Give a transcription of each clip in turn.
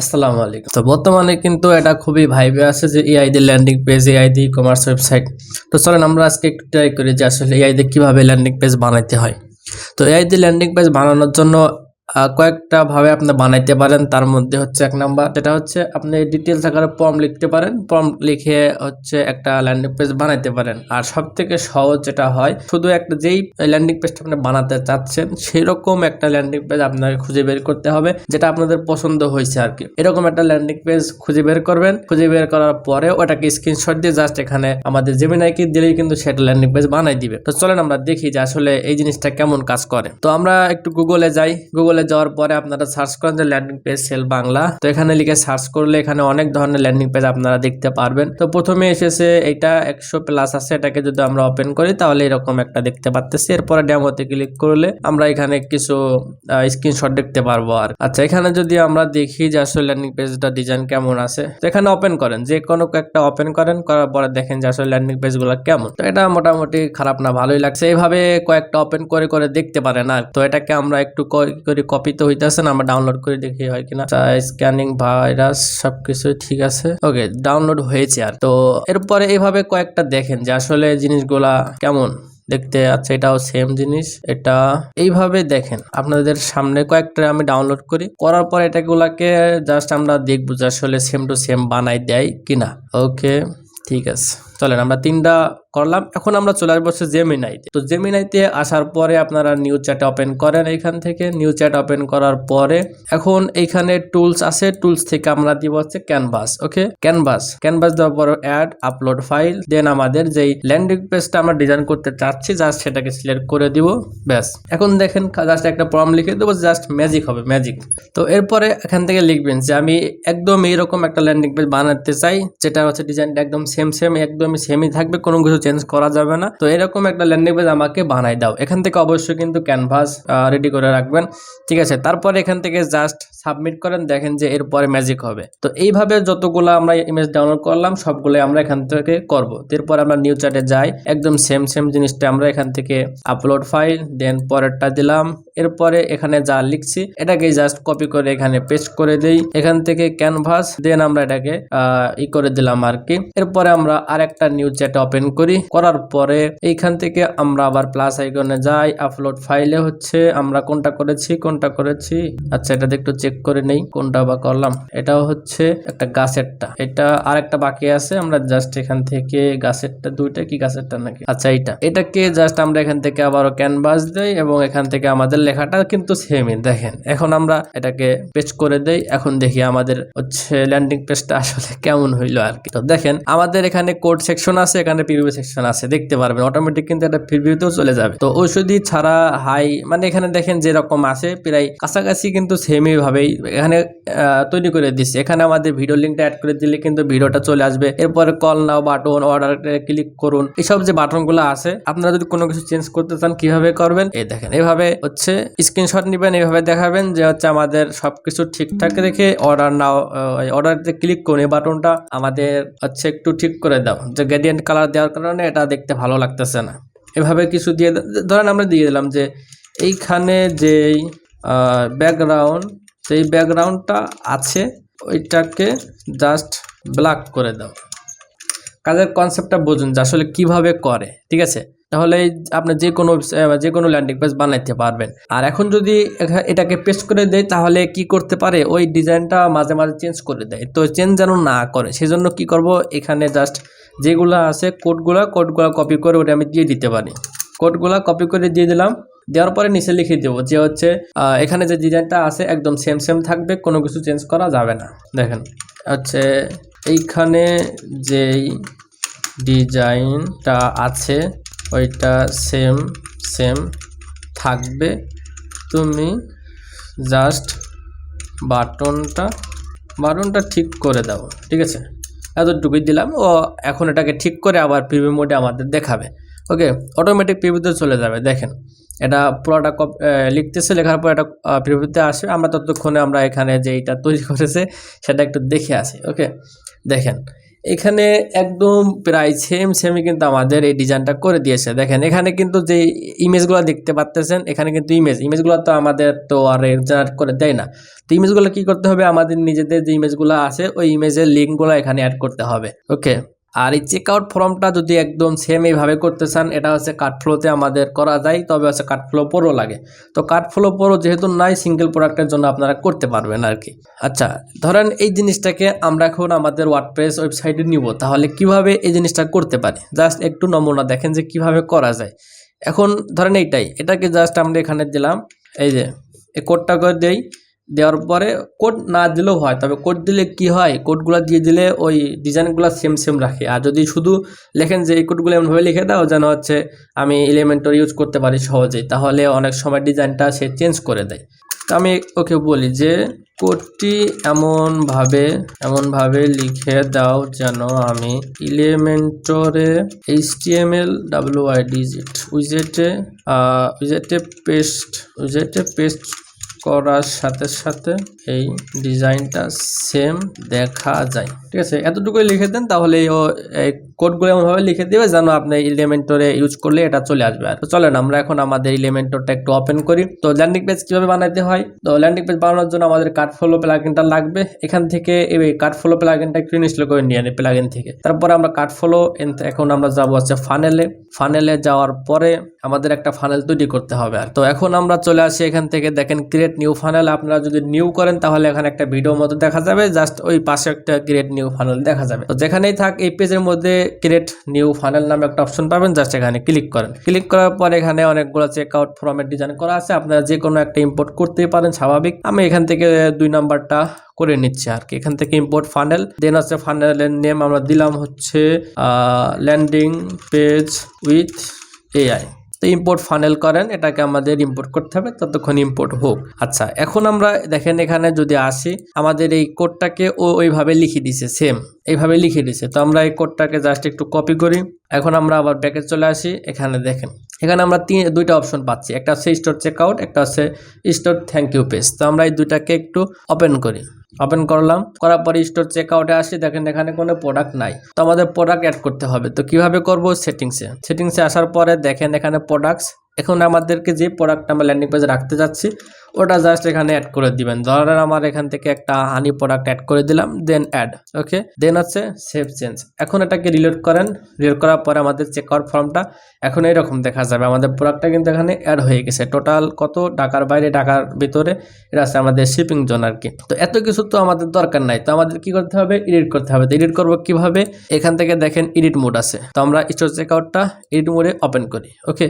আসসালামু আলাইকুম। তো বর্তমানে কিন্তু এটা খুবই ভাইবে আছে যে এআই দিয়ে ল্যান্ডিং পেজ, এআই দিয়ে কমার্স ওয়েবসাইট। তো চলেন আমরা আজকে একটু ট্রাই করি যে আসলে এআই দিয়ে কিভাবে ল্যান্ডিং পেজ বানাইতে হয়। তো এআই দিয়ে ল্যান্ডিং পেজ বানানোর জন্য কয়েকটা ভাবে আপনি বানাইতে পারেন। তার মধ্যে হচ্ছে এক নাম্বার, যেটা হচ্ছে আপনি ডিটেলস আকারে প্রম্পট লিখতে পারেন। প্রম্পট লিখে হচ্ছে একটা ল্যান্ডিং পেজ বানাইতে পারেন। আর সব থেকে সহজ যেটা হয়, শুধু একটা যেই ল্যান্ডিং পেজটা আপনি বানাতে চাচ্ছেন সেরকম একটা ল্যান্ডিং পেজ আপনাকে খুঁজে বের করতে হবে, যেটা আপনাদের পছন্দ হয়েছে আর কি। এরকম একটা ল্যান্ডিং পেজ খুঁজে বের করবেন। খুঁজে বের করার পরে ওটাকে স্ক্রিনশট দিয়ে জাস্ট এখানে আমাদের জেমিনাইকে দিলেই কিন্তু সেটা ল্যান্ডিং পেজ বানাই দিবে। তো চলেন আমরা দেখি যে আসলে এই জিনিসটা কেমন কাজ করে। তো আমরা একটু গুগলে যাই। গুগলে যাওয়ার পরে আপনারা সার্চ করেন যে ল্যান্ডিং পেজ সেল বাংলা। তো এখানে লিখে সার্চ করলে এখানে অনেক ধরনের ল্যান্ডিং পেজ আপনারা দেখতে পারবেন। তো প্রথমে এসেছে এটা 100+ আছে, এটাকে যদি আমরা ওপেন করি তাহলে এরকম একটা দেখতে পাচ্ছি। এরপরে ডেমোতে ক্লিক করলে আমরা এখানে কিছু স্ক্রিনশট দেখতে পারবো। আর আচ্ছা, এখানে যদি আমরা দেখি যে আসলে ল্যান্ডিং পেজটা ডিজাইন কেমন আছে, তো এখানে ওপেন করেন, যে কোনো একটা ওপেন করেন, করার পরে দেখেন যে আসলে ল্যান্ডিং পেজ গুলো কেমন। তো এটা মোটামুটি খারাপ না, ভালোই লাগছে। এইভাবে কয়েকটা ওপেন করে করে দেখতে পারেন। আর তো এটাকে আমরা একটু কপি তো হইতেছে না, আমরা ডাউনলোড করে দেখি হয় কিনা। স্ক্যানিং ভাইরাস সবকিছু ঠিক আছে, ওকে ডাউনলোড হয়েছে। আর তো এরপরে এইভাবে কয়েকটা দেখেন যে আসলে জিনিসগুলা কেমন দেখতে। আচ্ছা, এটাও সেম জিনিস, এটা এইভাবে দেখেন। আপনাদের সামনে কয়েকটা আমি ডাউনলোড করার পর এটাগুলাকে জাস্ট আমরা দেখবো যে আসলে সেম টু সেম বানাই দেয় কিনা। ওকে ঠিক আছে, চলেন আমরা 3টা করলাম। এখন আমরা চলে আসবো জেমিনাইতে। তো জেমিনাইতে আসার পরে আপনারা নিউ চ্যাট ওপেন করেন। এখান থেকে নিউ চ্যাট ওপেন করার পরে এখন এইখানে টুলস আছে, টুলস থেকে আমরা দিব হচ্ছে ক্যানভাস। ওকে, ক্যানভাস দেওয়ার পর অ্যাড আপলোড ফাইল, দেন আমাদের যেই ল্যান্ডিং পেজটা আমরা ডিজাইন করতে চাচ্ছি জাস্ট সেটাকে সিলেক্ট করে দিব। ব্যাস, এখন দেখেন জাস্ট একটা প্রম্পট লিখে দেবো, জাস্ট ম্যাজিক হবে, ম্যাজিক। তো এরপরে এখান থেকে লিখবেন যে আমি একদম এইরকম একটা ল্যান্ডিং পেজ বানাতে চাই, যেটা হচ্ছে ডিজাইনটা একদম সেম একদমই সেমই থাকবে, কোনো কিছু চেঞ্জ করা যাবে না। তো এরকম একটা ল্যান্ডিং পেজ আমাকে বানাই দাও। এখান থেকে অবশ্যই কিন্তু ক্যানভাস রেডি করে রাখবেন, ঠিক আছে। তারপরে এখান থেকে জাস্ট সাবমিট করেন, দেখেন যে এরপরে ম্যাজিক হবে। তো এইভাবে যতগুলো আমরা ইমেজ ডাউনলোড করলাম সবগুলো আমরা এখান থেকে করব। এরপর আমরা নিউ চ্যাটে যাই, একদম সেম জিনিসটা আমরা এখান থেকে আপলোড ফাইল, দেন পরেরটা দিলাম। এরপরে এখানে যা লিখছি এটাকে জাস্ট কপি করে এখানে পেস্ট করে দেই। এখান থেকে ক্যানভাস, দেন আমরা এটাকে করে দিলাম আর কি। এরপরে আমরা আরেকটা নিউ চ্যাট ওপেন করার পরে এইখান থেকে আমরা আবার প্লাস আইকনে যাই। আপলোড ফাইলে হচ্ছে আমরা কোনটা করেছি, আচ্ছা এটা একটু চেক করে নেই কোনটা বা করলাম। এটাও হচ্ছে একটা গাছেরটা, এটা আরেকটা বাকি আছে। আমরা জাস্ট এখান থেকে গাছেরটা, দুইটা কি গাছেরটা নাকি, আচ্ছা এটাকে জাস্ট আমরা এখান থেকে আবারও ক্যানভাস দেই এবং এখান থেকে আমাদের লেখাটা কিন্তু সেমই। দেখেন এখন আমরা এটাকে পেস্ট করে দেই। এখন দেখি আমাদের হচ্ছে ল্যান্ডিং পেজটা আসলে কেমন হইলো আর কি। তো দেখেন আমাদের এখানে কোড সেকশন আছে, এখানে প্রিভিউ সেকশন আছে, দেখতে পারবেন অটোমেটিক কিন্তু এটা প্রিভিউতেও চলে যাবে। তো ঔষধি ছাড়া হাই মানে এখানে দেখেন যেরকম আছে প্রায় কাছাকাছি কিন্তু সেমই ভাবেই এখানে তৈরি করে দিচ্ছে। এখানে আমাদের ভিডিও লিঙ্কটা অ্যাড করে দিলে কিন্তু ভিডিওটা চলে আসবে। এরপরে call now button, order click করুন, এইসব যে বাটনগুলো আছে আপনারা যদি কোনো কিছু চেঞ্জ করতে চান কিভাবে করবেন, এই দেখেন এইভাবে হচ্ছে স্ক্রিনশট নেবেন, এইভাবে দেখাবেন যে হচ্ছে আমাদের সবকিছু ঠিকঠাক রেখে অর্ডার নাও, অর্ডারতে ক্লিক করুন, এই বাটনটা আমাদের হচ্ছে একটু ঠিক করে দাও, যে গ্রেডিয়েন্ট কালার দেওয়ার কারণে এটা দেখতে ভালো লাগতেছে না। এভাবে কিছু দিয়ে ধরেন আমরা দিয়ে দিলাম যে এইখানে যেই ব্যাকগ্রাউন্ড, সেই ব্যাকগ্রাউন্ডটা আছে ওইটাকে জাস্ট ব্ল্যাক করে দাও। কাজের কনসেপ্টটা বুঝুন যে আসলে কিভাবে করে, ঠিক আছে। তাহলে আপনি যে কোনো ল্যান্ডিং পেজ বানাইতে পারবেন। আর এখন যদি এটাকে পেস্ট করে দেয় তাহলে কি করতে পারে, ওই ডিজাইনটা মাঝে মাঝে চেঞ্জ করে দেয়। তো চেঞ্জ যেন না করে সেজন্য কি করব, এখানে জাস্ট যেগুলো আছে কোডগুলো কপি করে ওটা আমি দিয়ে দিতে পারি। কোডগুলো কপি করে দিয়ে দিলাম, দেওয়ার পরে নিচে লিখে দেবো যে হচ্ছে এখানে যে ডিজাইনটা আছে একদম সেম থাকবে, কোনো কিছু চেঞ্জ করা যাবে না। দেখেন হচ্ছে এইখানে যেই ডিজাইনটা আছে ওইটা সেম থাকবে, তুমি জাস্ট বাটনটা ঠিক করে দাও, ঠিক আছে। এতটুকুই দিলাম। ও এখন এটাকে ঠিক করে আবার প্রিভিউ মোডে আমাদের দেখাবে। ওকে, অটোমেটিক প্রিভিউতে চলে যাবে। দেখেন এটা পুরোটা লিখতেছে, লেখার পর এটা প্রিভিউতে আসবে। আমরা ততক্ষণে আমরা এখানে যেইটা তৈরি করেছে সেটা একটু দেখে আসি। ওকে, দেখেন এখানে একদম প্রায় সেমই কিন্তু আমাদের এই ডিজাইনটা করে দিয়েছে। দেখেন এখানে কিন্তু যে ইমেজগুলো দেখতে পাচ্ছেন, এখানে কিন্তু ইমেজগুলো তো আমাদের তো আর জেনারেট করে দেয় না। তো ইমেজগুলো কি করতে হবে, আমাদের নিজেদের যে ইমেজগুলো আছে ওই ইমেজের লিঙ্কগুলো এখানে অ্যাড করতে হবে। ওকে, আর এই চেকআউট ফর্মটা যদি একদম সেম এইভাবে করতে চান, এটা হচ্ছে কার্ডফ্লোতে আমাদের করা যায়, তবে হচ্ছে কার্ডফ্লো প্রো লাগে। তো কার্ডফ্লো প্রো যেহেতু নাই, সিঙ্গেল প্রোডাক্টের জন্য আপনারা করতে পারবেন আর কি। আচ্ছা, ধরেন এই জিনিসটাকে আমরা এখন আমাদের ওয়ার্ডপ্রেস ওয়েবসাইটে নিব, তাহলে কিভাবে এই জিনিসটা করতে পারি জাস্ট একটু নমুনা দেখেন যে কিভাবে করা যায়। এখন ধরেন এটাকে জাস্ট আমরা এখানে দিলাম, এই যে এই কোডটা করে দেই। দেওয়ার পরে কোড না দিলেও হয়, তবে কোড দিলে কি হয়, কোডগুলো দিয়ে দিলে ওই ডিজাইনগুলো সেম রাখে। আর যদি শুধু লেখেন যে এই কোডগুলো এমনভাবে লিখে দাও যেন হচ্ছে আমি এলিমেন্টর ইউজ করতে পারি সহজেই, তাহলে অনেক সময় ডিজাইনটা সে চেঞ্জ করে দেয়। তো আমি ওকে বলি যে কোডটি এমনভাবে লিখে দাও যেন আমি এলিমেন্টরে HTML উইজেটে পেস্ট করার সাথে সাথে এই ডিজাইনটা সেম দেখা যায়। ঠিক আছে, এতটুকুই লিখে দেন, তাহলে এই কোডগুলো এমনভাবে লিখে দেবে যেন আপনি এলিমেন্টরে ইউজ করলে এটা চলে আসবে। আর তো চলেন আমরা এখন আমাদের এলিমেন্টরটা একটু ওপেন করি। তো ল্যান্ডিং পেজ কিভাবে বানাইতে হয়, তো ল্যান্ডিং পেজ বানানোর জন্য আমাদের কার্ডফ্লো প্লাগইনটা লাগবে। এখান থেকে এই কার্ডফ্লো প্লাগইনটা একটু ইনস্টল করে নিয়ে আনি প্লাগইন থেকে। তারপরে আমরা কার্ডফ্লো, এখন আমরা যাব হচ্ছে ফানেলে যাওয়ার পরে আমাদের একটা ফানেল তৈরি করতে হবে। আর তো এখন আমরা চলে আসি এখান থেকে, দেখেন ক্রিয়েট নিউ ফানেল। আপনারা যদি নিউ করেন তাহলে এখানে একটা ভিডিও মতো দেখা যাবে, জাস্ট ওই পাশে একটা ক্রিয়েট নিউ ফানেল দেখা যাবে। তো যেখানেই থাক এই পেজের মধ্যে ক্রিয়েট নিউ ফানেল নামে একটা অপশন পাবেন, জাস্ট এখানে ক্লিক করেন। ক্লিক করার পর এখানে অনেকগুলো চেকআউট ফর্মের ডিজাইন করা আছে, আপনারা যে কোনো একটা ইম্পোর্ট করতেই পারেন স্বাভাবিক। আমি এখান থেকে 2 নাম্বারটা করে নিচ্ছি আর কি। এখান থেকে ইম্পোর্ট ফানেল, দেন হচ্ছে ফানেলের নেম আমরা দিলাম হচ্ছে ল্যান্ডিং পেজ উইথ AI। তো ইম্পোর্ট ফানেল করেন, এটাকে আমাদের ইম্পোর্ট করতে হবে, ততক্ষণ ইম্পোর্ট হোক। আচ্ছা, এখন আমরা দেখেন এখানে যদি আসি, আমাদের এই কোডটাকে ওইভাবে লিখে দিছে, সেম এইভাবে লিখে দিছে। তো আমরা এই কোডটাকে জাস্ট একটু কপি করি। এখন আমরা আবার ব্যাকে চলে আসি, এখানে দেখেন এখানে আমরা 2টা অপশন পাচ্ছি, একটা হচ্ছে স্টোর চেকআউট, একটা হচ্ছে স্টোর থ্যাংক ইউ পেজ। তো আমরা এই দুটাকে একটু ওপেন করি। ওপেন করলাম, করার পরে স্টোর চেকআউটে আসি, দেখেন এখানে কোনো প্রোডাক্ট নাই, তো আমাদের প্রোডাক্ট অ্যাড করতে হবে। তো কিভাবে করব, সেটিংসে আসার পরে দেখেন এখানে প্রোডাক্টস, এখন আমাদেরকে যে প্রোডাক্ট আমরা ল্যান্ডিং পেজে রাখতে যাচ্ছি ওটা জাস্ট এখানে অ্যাড করে দিবেন। ধরেন আমার এখান থেকে একটা হানি প্রোডাক্ট অ্যাড করে দিলাম, দেন অ্যাড। ওকে, দেন হচ্ছে সেভ চেঞ্জ। এখন এটাকে রিলোড করেন, রিলোড করার পরে আমাদের চেকআউট ফর্মটা এখন এইরকম দেখা যাবে। আমাদের প্রোডাক্টটা কিন্তু এখানে অ্যাড হয়ে গেছে। টোটাল কত, ঢাকার বাইরে ঢাকার ভিতরে, এটা আছে আমাদের শিপিং জোন আর কি। তো এত কিছু তো আমাদের দরকার নাই, তো আমাদের কি করতে হবে, এডিট করতে হবে। তো এডিট করবো কিভাবে, এখান থেকে দেখেন এডিট মোড আছে, তো আমরা স্টোর চেকআউটটা এডিট মোডে ওপেন করি। ওকে,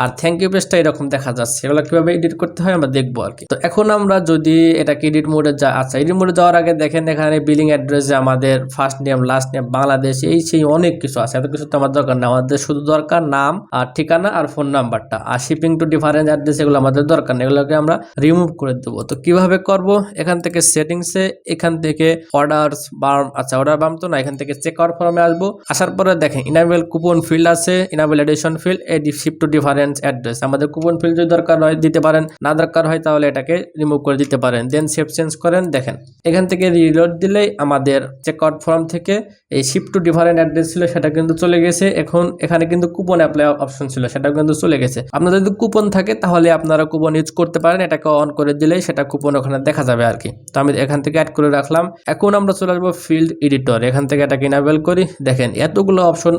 আর থ্যাংক ইউ পেজটা এরকম দেখা যাচ্ছে, এগুলো কিভাবে এডিট করতে হয় আমরা দেখবো আর কি। তো এখন আমরা যদি এটাকে এডিট মোডে আচ্ছা, এডিট মোডে যাওয়ার আগে দেখেন এখানে বিলিং অ্যাড্রেসে আমাদের first name, last name, Bangladesh, সেই অনেক কিছু আছে। এত কিছু তো আমার দরকার না, আমাদের শুধু দরকার নাম আর ঠিকানা আর ফোন নাম্বারটা, আর শিপিং টু ডিফারেন্ট অ্যাড্রেস এগুলো আমাদের দরকার নেই, এগুলোকে আমরা রিমুভ করে দেবো। তো কিভাবে করব, এখান থেকে সেটিংসে, এখান থেকে অর্ডারস বার্ম, আচ্ছা অর্ডার বার্ম তো না, এখান থেকে চেকআউট ফর্মে আসবো। আসার পরে দেখেন ইনাবেল কুপন ফিল্ড আছে, enable addition field, ship to different address. আমাদের কুপন ফিল্ড যদি দরকার হয় দিতে পারেন, না দরকার হয় তাহলে এটাকে রিমুভ করে দিতে পারেন। দেন সেভ চেঞ্জ করেন, দেখেন এখান থেকে রিলোড দিলেই আমাদের চেকআউট ফর্ম থেকে এই শিপ টু ডিফারেন্ট অ্যাড্রেস ছিল সেটা কিন্তু চলে গেছে। এখন এখানে কিন্তু কুপন অ্যাপ্লাই অপশন ছিল, সেটা কিন্তু চলে গেছে। আপনাদের যদি কুপন থাকে তাহলে আপনারা কুপন ইউজ করতে পারেন, এটাকে অন করে দিলেই সেটা কুপন ওখানে দেখা যাবে আর কি। তো আমি এখান থেকে অ্যাড করে রাখলাম। এখন আমরা চলে আসবো ফিল্ড এডিটর, এখান থেকে এটাকে ইনেবল করি। দেখেন এতগুলো অপশন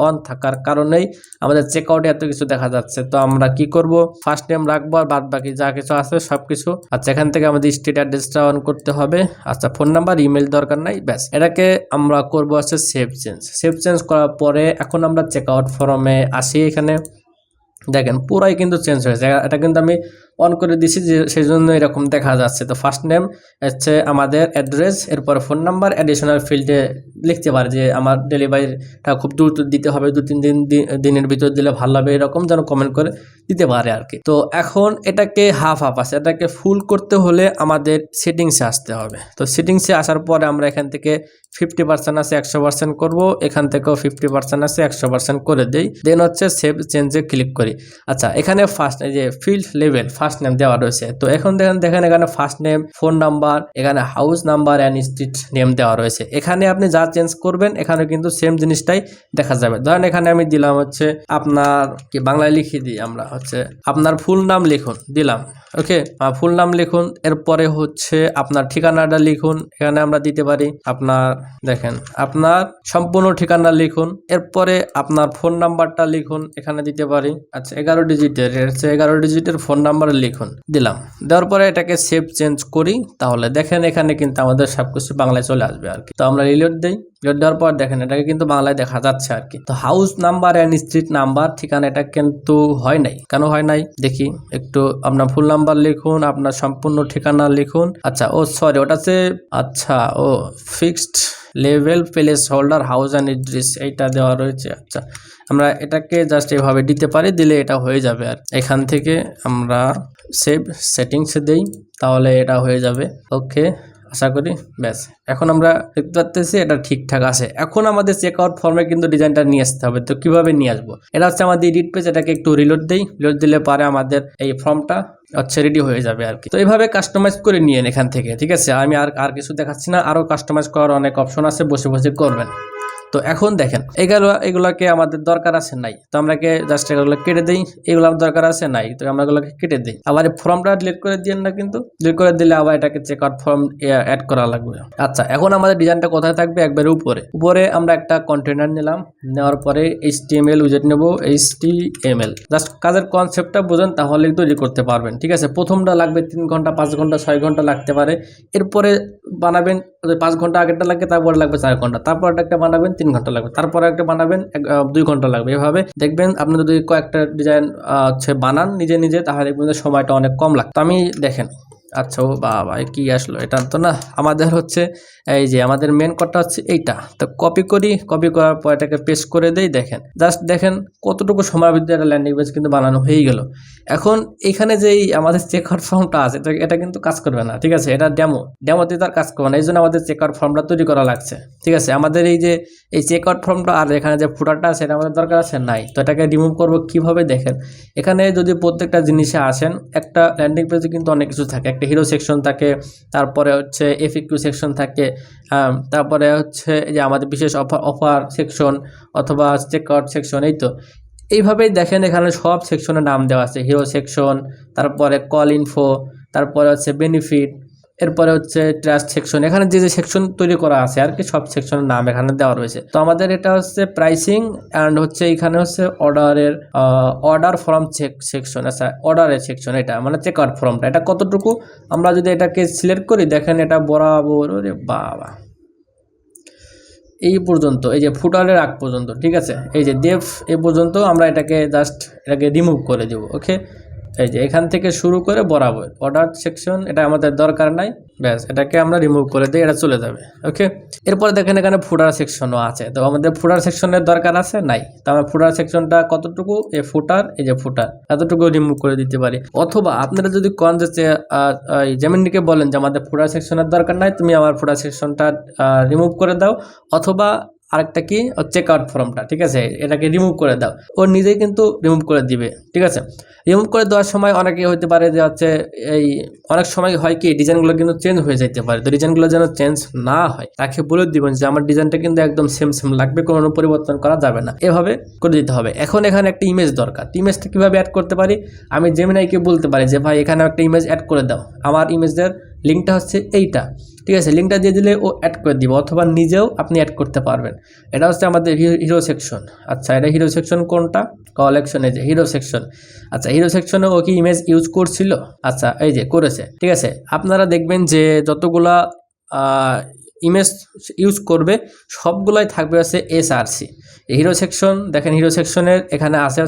অন থাকার কারণেই আমাদের চেকআউটে এত কিছু দেখা যাচ্ছে। তো আমরা কি করব, ফার্স্ট নেম রাখবো আর বাদ বাকি যা কিছু আছে সবকিছু। আচ্ছা, এখান থেকে আমাদের স্টেট অ্যাড্রেসটা অন করতে হবে। আচ্ছা, ফোন নাম্বার, ইমেল দরকার নাই, ব্যাস। এটাকে আমরা করব হচ্ছে সেভ চেঞ্জ করার পরে এখন আমরা চেকআউট ফর্মে আসি। এখানে দেখেন পুরাই কিন্তু চেঞ্জ হয়েছে, এটা কিন্তু আমি অন করে দিছি যে সেই জন্য এরকম দেখা যাচ্ছে। তো ফার্স্ট নেম হচ্ছে আমাদের অ্যাড্রেস, এরপর ফোন নাম্বার, অ্যাডিশনাল ফিল্ডে লিখতে পারে যে আমার ডেলিভারিটা খুব দ্রুত দিতে হবে, 2-3 দিনের ভিতর দিলে ভালো হবে, এরকম যেন কমেন্ট করে দিতে পারে আর কি। তো এখন এটাকে হাফ আছে, এটাকে ফুল করতে হলে আমাদের সেটিংসে আসতে হবে। তো সেটিংসে আসার পরে আমরা এখান থেকে 50% আছে 100% করব, এখান থেকেও 50% আছে 100% করে দেই। দেন হচ্ছে সেভ চেঞ্জে ক্লিক করি। আচ্ছা, এখানে ফার্স্ট এই যে ফিল্ড লেভেল ফার্স্ট নেম দেওয়া রয়েছে। তো এখন দেখেন এখানে ফার্স্ট নেম, ফোন নাম্বার, এখানে house number and street name দেওয়া রয়েছে। এখানে আপনি যা চেঞ্জ করবেন এখানে কিন্তু সেম জিনিসটাই দেখা যাবে। ধরেন এখানে আমি দিলাম হচ্ছে আপনার কি বাংলায় লিখে দিই আমরা হচ্ছে আপনার ফুল নাম লিখুন দিলাম। ওকে, ফুল নাম লিখুন, এরপরে হচ্ছে আপনার ঠিকানাটা লিখুন। এখানে আমরা দিতে পারি আপনার দেখেন আপনার সম্পূর্ণ ঠিকানা লিখুন, এরপরে আপনার ফোন নাম্বারটা লিখুন এখানে দিতে পারি। আচ্ছা 11 ডিজিটের 11 ডিজিটের ফোন নাম্বার লিখুন দিলাম। দেওয়ার পরে এটাকে সেভ চেঞ্জ করি, তাহলে দেখেন এখানে কিন্তু আমাদের সবকিছু বাংলায় চলে আসবে আর কি। তো আমরা রিলোড দেই, রিলোড দেওয়ার পর দেখেন এটাকে কিন্তু বাংলায় দেখা যাচ্ছে আর কি। তো house number and street number ঠিকানা এটা কিন্তু হয় নাই, কেন হয় নাই দেখি একটু। আপনার ফুল নাম্বার লিখুন, আপনার সম্পূর্ণ ঠিকানা লিখুন। আচ্ছা ও সরি ওটাতে আচ্ছা ও fixed level place holder house and address এইটা দেওয়া রয়েছে। আচ্ছা আমরা এটাকে জাস্ট এভাবে দিতে পারি, দিলে এটা হয়ে যাবে। আর এখান থেকে আমরা সেভ সেটিংসে দেই, তাহলে এটা হয়ে যাবে। ওকে আশা করি ব্যাস এখন আমরা দেখতে পাচ্ছি এটা ঠিকঠাক আছে। এখন আমাদের চেক আউট ফর্মে কিন্তু ডিজাইনটা নিয়ে আসতে হবে। তো কিভাবে নিয়ে আসবো, এটা হচ্ছে আমাদের এডিট পেজ, এটাকে একটু রিলোড দেই, রিলোড দিলে পারে আমাদের এই ফর্মটা হচ্ছে রেডি হয়ে যাবে আর কি। তো এইভাবে কাস্টমাইজ করে নিয়েন এখান থেকে, ঠিক আছে। আমি আর কিছু দেখাচ্ছি না, আরও কাস্টমাইজ করার অনেক অপশন আছে, বসে বসে করবেন। তো এখন দেখেন এগুলোকে আমাদের দরকার আছে নাই, তো আমরা জাস্ট এগুলো কেটে দিই। এগুলো দরকার আছে নাই, তো আমরা এগুলোকে কেটে দিই। আবার এই ফর্মটা ডিলিট করে দিন না, কিন্তু ডিলিট করে দিলে আবার এটাকে চেক আউট ফর্ম অ্যাড করা লাগবে। আচ্ছা এখন আমাদের ডিজাইনটা কোথায় থাকবে, একবারে উপরে আমরা একটা কন্টেনার নিলাম, নেওয়ার পরে HTML উইজেট নেব, HTML জাস্ট কাজের কনসেপ্টটা বুঝেন তাহলে তৈরি করতে পারবেন, ঠিক আছে। প্রথমটা লাগবে 3 ঘন্টা 5 ঘন্টা 6 ঘন্টা লাগতে পারে, এরপরে বানাবেন 5 ঘন্টা আগেরটা লাগবে, তারপরে লাগবে 4 ঘন্টা, তারপর একটা বানাবেন 3 ঘন্টা লাগবে, তারপরে একটা বানাবেন 2 ঘন্টা লাগবে। এভাবে দেখবেন আপনি যদি কয়েকটা ডিজাইন হচ্ছে বানান নিজে তাহলে দেখবেন সময়টা অনেক কম লাগবে। তো আমি দেখেন আচ্ছা ও বাবা কি আসলো, এটা তো না আমাদের হচ্ছে এই যে আমাদের মেন কোডটা হচ্ছে এইটা। তো কপি করার পর এটাকে পেস্ট করে দেই। দেখেন জাস্ট দেখেন কতটুকু সময়ের ভিতরে একটা ল্যান্ডিং পেজ কিন্তু বানানো হয়ে গেল। এখন এখানে যেই আমাদের চেক আউট ফর্মটা আছে এটা কিন্তু কাজ করবে না, ঠিক আছে। এটা ডেমোতে তার কাজ করবে না, এই জন্য আমাদের চেক আউট ফর্মটা তৈরি করা লাগছে, ঠিক আছে। আমাদের এই যে এই চেক আউট ফর্মটা আর এখানে যে ফুটারটা আছে এটা আমাদের দরকার আছে নাই। তো এটাকে রিমুভ করবো কিভাবে, দেখেন এখানে যদি প্রত্যেকটা জিনিসে আসেন, একটা ল্যান্ডিং পেজে কিন্তু অনেক কিছু থাকে, একটা হিরো সেকশন থাকে, তারপরে হচ্ছে FAQ সেকশন থাকে, তারপরে হচ্ছে যে আমাদের বিশেষ অফার সেকশন অথবা চেক আউট সেকশন। এই তো এইভাবেই দেখেন এখানে সব সেকশনের নাম দেওয়া আছে, হিরো সেকশন, তারপরে কল ইনফো, তারপরে হচ্ছে বেনিফিট, এরপরে হচ্ছে ট্রাস্ট সেকশন। এখানে যে সেকশন তৈরি করা আছে আর কি, সব সেকশনের নাম এখানে দেওয়া রয়েছে। তো আমাদের এটা হচ্ছে প্রাইসিং অ্যান্ড হচ্ছে এখানে হচ্ছে অর্ডার ফর্ম সেকশন। আচ্ছা অর্ডারের সেকশন, এটা মানে চেক আউট ফর্মটা এটা কতটুকু আমরা যদি এটাকে সিলেক্ট করি, দেখেন এটা বরাবর রে বাবা এই পর্যন্ত, এই যে ফুটারের আগ পর্যন্ত, ঠিক আছে। এই যে ডেফ এই পর্যন্ত আমরা এটাকে রিমুভ করে দেব। ওকে এই যে এখান থেকে শুরু করে বরাবর অর্ডার সেকশন এটা আমাদের দরকার নাই, ব্যাস এটাকে আমরা রিমুভ করে দিই, এটা চলে যাবে। ওকে এরপরে দেখেন এখানে ফুটার সেকশনও আছে, তো আমাদের ফুটার সেকশনের দরকার আছে নাই, তো আমরা ফুটার সেকশনটা কতটুকু এই যে ফুটার এতটুকু রিমুভ করে দিতে পারি। অথবা আপনারা যদি কোন যে জেমিনিকে বলেন যে আমাদের ফুটার সেকশনের দরকার নাই, তুমি আমার ফুটার সেকশনটা রিমুভ করে দাও, অথবা আরেকটা কি চেক আউট ফর্মটা, ঠিক আছে, এটাকে রিমুভ করে দাও, ও নিজেই কিন্তু রিমুভ করে দিবে, ঠিক আছে। রিমুভ করে দেওয়ার সময় অনেকে হতে পারে যে হচ্ছে এই অনেক সময় হয় কি ডিজাইনগুলো কিন্তু চেঞ্জ হয়ে যেতে পারে, তো ডিজাইনগুলো যেন চেঞ্জ না হয় তাকে বলে দিবেন যে আমার ডিজাইনটা কিন্তু একদম সেম লাগবে, কোনো পরিবর্তন করা যাবে না, এভাবে করে দিতে হবে। এখন এখানে একটা ইমেজ দরকার, ইমেজটা কিভাবে অ্যাড করতে পারি, আমি জেমিনাইকে বলতে পারি যে ভাই এখানে একটা ইমেজ অ্যাড করে দাও, আমার ইমেজের লিঙ্কটা হচ্ছে এইটা, ঠিক আছে, লিঙ্কটা দিয়ে দিলে ও অ্যাড করে দিব, অথবা নিজেও আপনি অ্যাড করতে পারবেন। এটা হচ্ছে আমাদের হিরো সেকশন। আচ্ছা এটা হিরো সেকশন কোনটা, কালেকশনে যে হিরো সেকশন। আচ্ছা হিরো সেকশনে ও কি ইমেজ ইউজ করছিল, আচ্ছা এই যে করেছে, ঠিক আছে। আপনারা দেখবেন যে যতগুলা ইমেজ ইউজ করবে সবগুলাই থাকবে হচ্ছে SRC। হিরো সেকশন দেখেন, হিরো সেকশনের এখানে আছে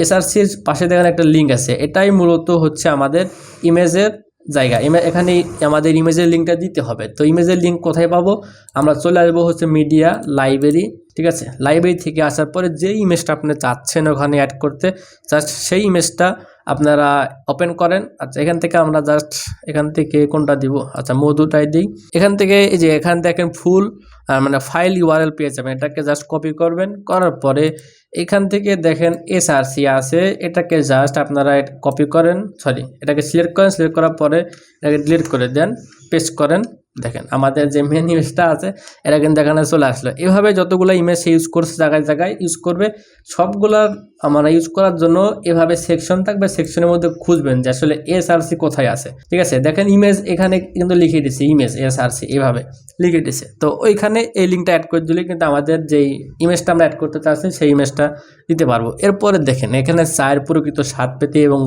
SRCর পাশে দেখেন একটা লিঙ্ক আছে, এটাই মূলত হচ্ছে আমাদের ইমেজের জায়গা। এখানে আমাদের ইমেজের লিঙ্কটা দিতে হবে। তো ইমেজের লিঙ্ক কোথায় পাবো, আমরা চলে আসবো হচ্ছে মিডিয়া লাইব্রেরি, ঠিক আছে, লাইব্রেরি থেকে আসার পরে যেই ইমেজটা আপনি চাচ্ছেন ওখানে অ্যাড করতে, জাস্ট সেই ইমেজটা আপনারা ওপেন করেন। আচ্ছা, এখান থেকে আমরা জাস্ট এখান থেকে কোনটা দিব, আচ্ছা মধুটাই দিই। এখান থেকে এই যে এখান দেখেন ফুল মানে ফাইল ইউআরএল পেয়ে যাবেন, এটাকে জাস্ট কপি করবেন। করার পরে এখান থেকে দেখেন এসআরসি আছে, এটাকে জাস্ট আপনারা কপি করেন, সরি এটাকে সিলেক্ট করেন, সিলেক্ট করার পরে এটাকে ডিলিট করে দেন, পেস্ট করেন। দেখেন আমাদের যে মেন ইমেজটা আছে এটা কিন্তু এখানে চলে আসলো। এভাবে যতগুলো ইমেজ ইউজ করছে জায়গায় জায়গায় ইউজ করবে, সবগুলার আমরা ইউজ করার জন্য এভাবে সেকশন থাকবে, সেকশনের মধ্যে খুঁজবেন যে আসলে এসআরসি কোথায় আছে। ঠিক আছে, দেখেন ইমেজ এখানে কিন্তু লিখে দিছে, ইমেজ এসআরসি এভাবে লিখে দিছে। তো ওইখানে এই লিঙ্কটা অ্যাড করে দিলে কিন্তু আমাদের যেই ইমেজটা আমরা অ্যাড করতে চাচ্ছি সেই ইমেজটা দিতে পারবো। এরপরে দেখেন এখানে চায়ের প্রকৃত স্বাদ পেতে এবং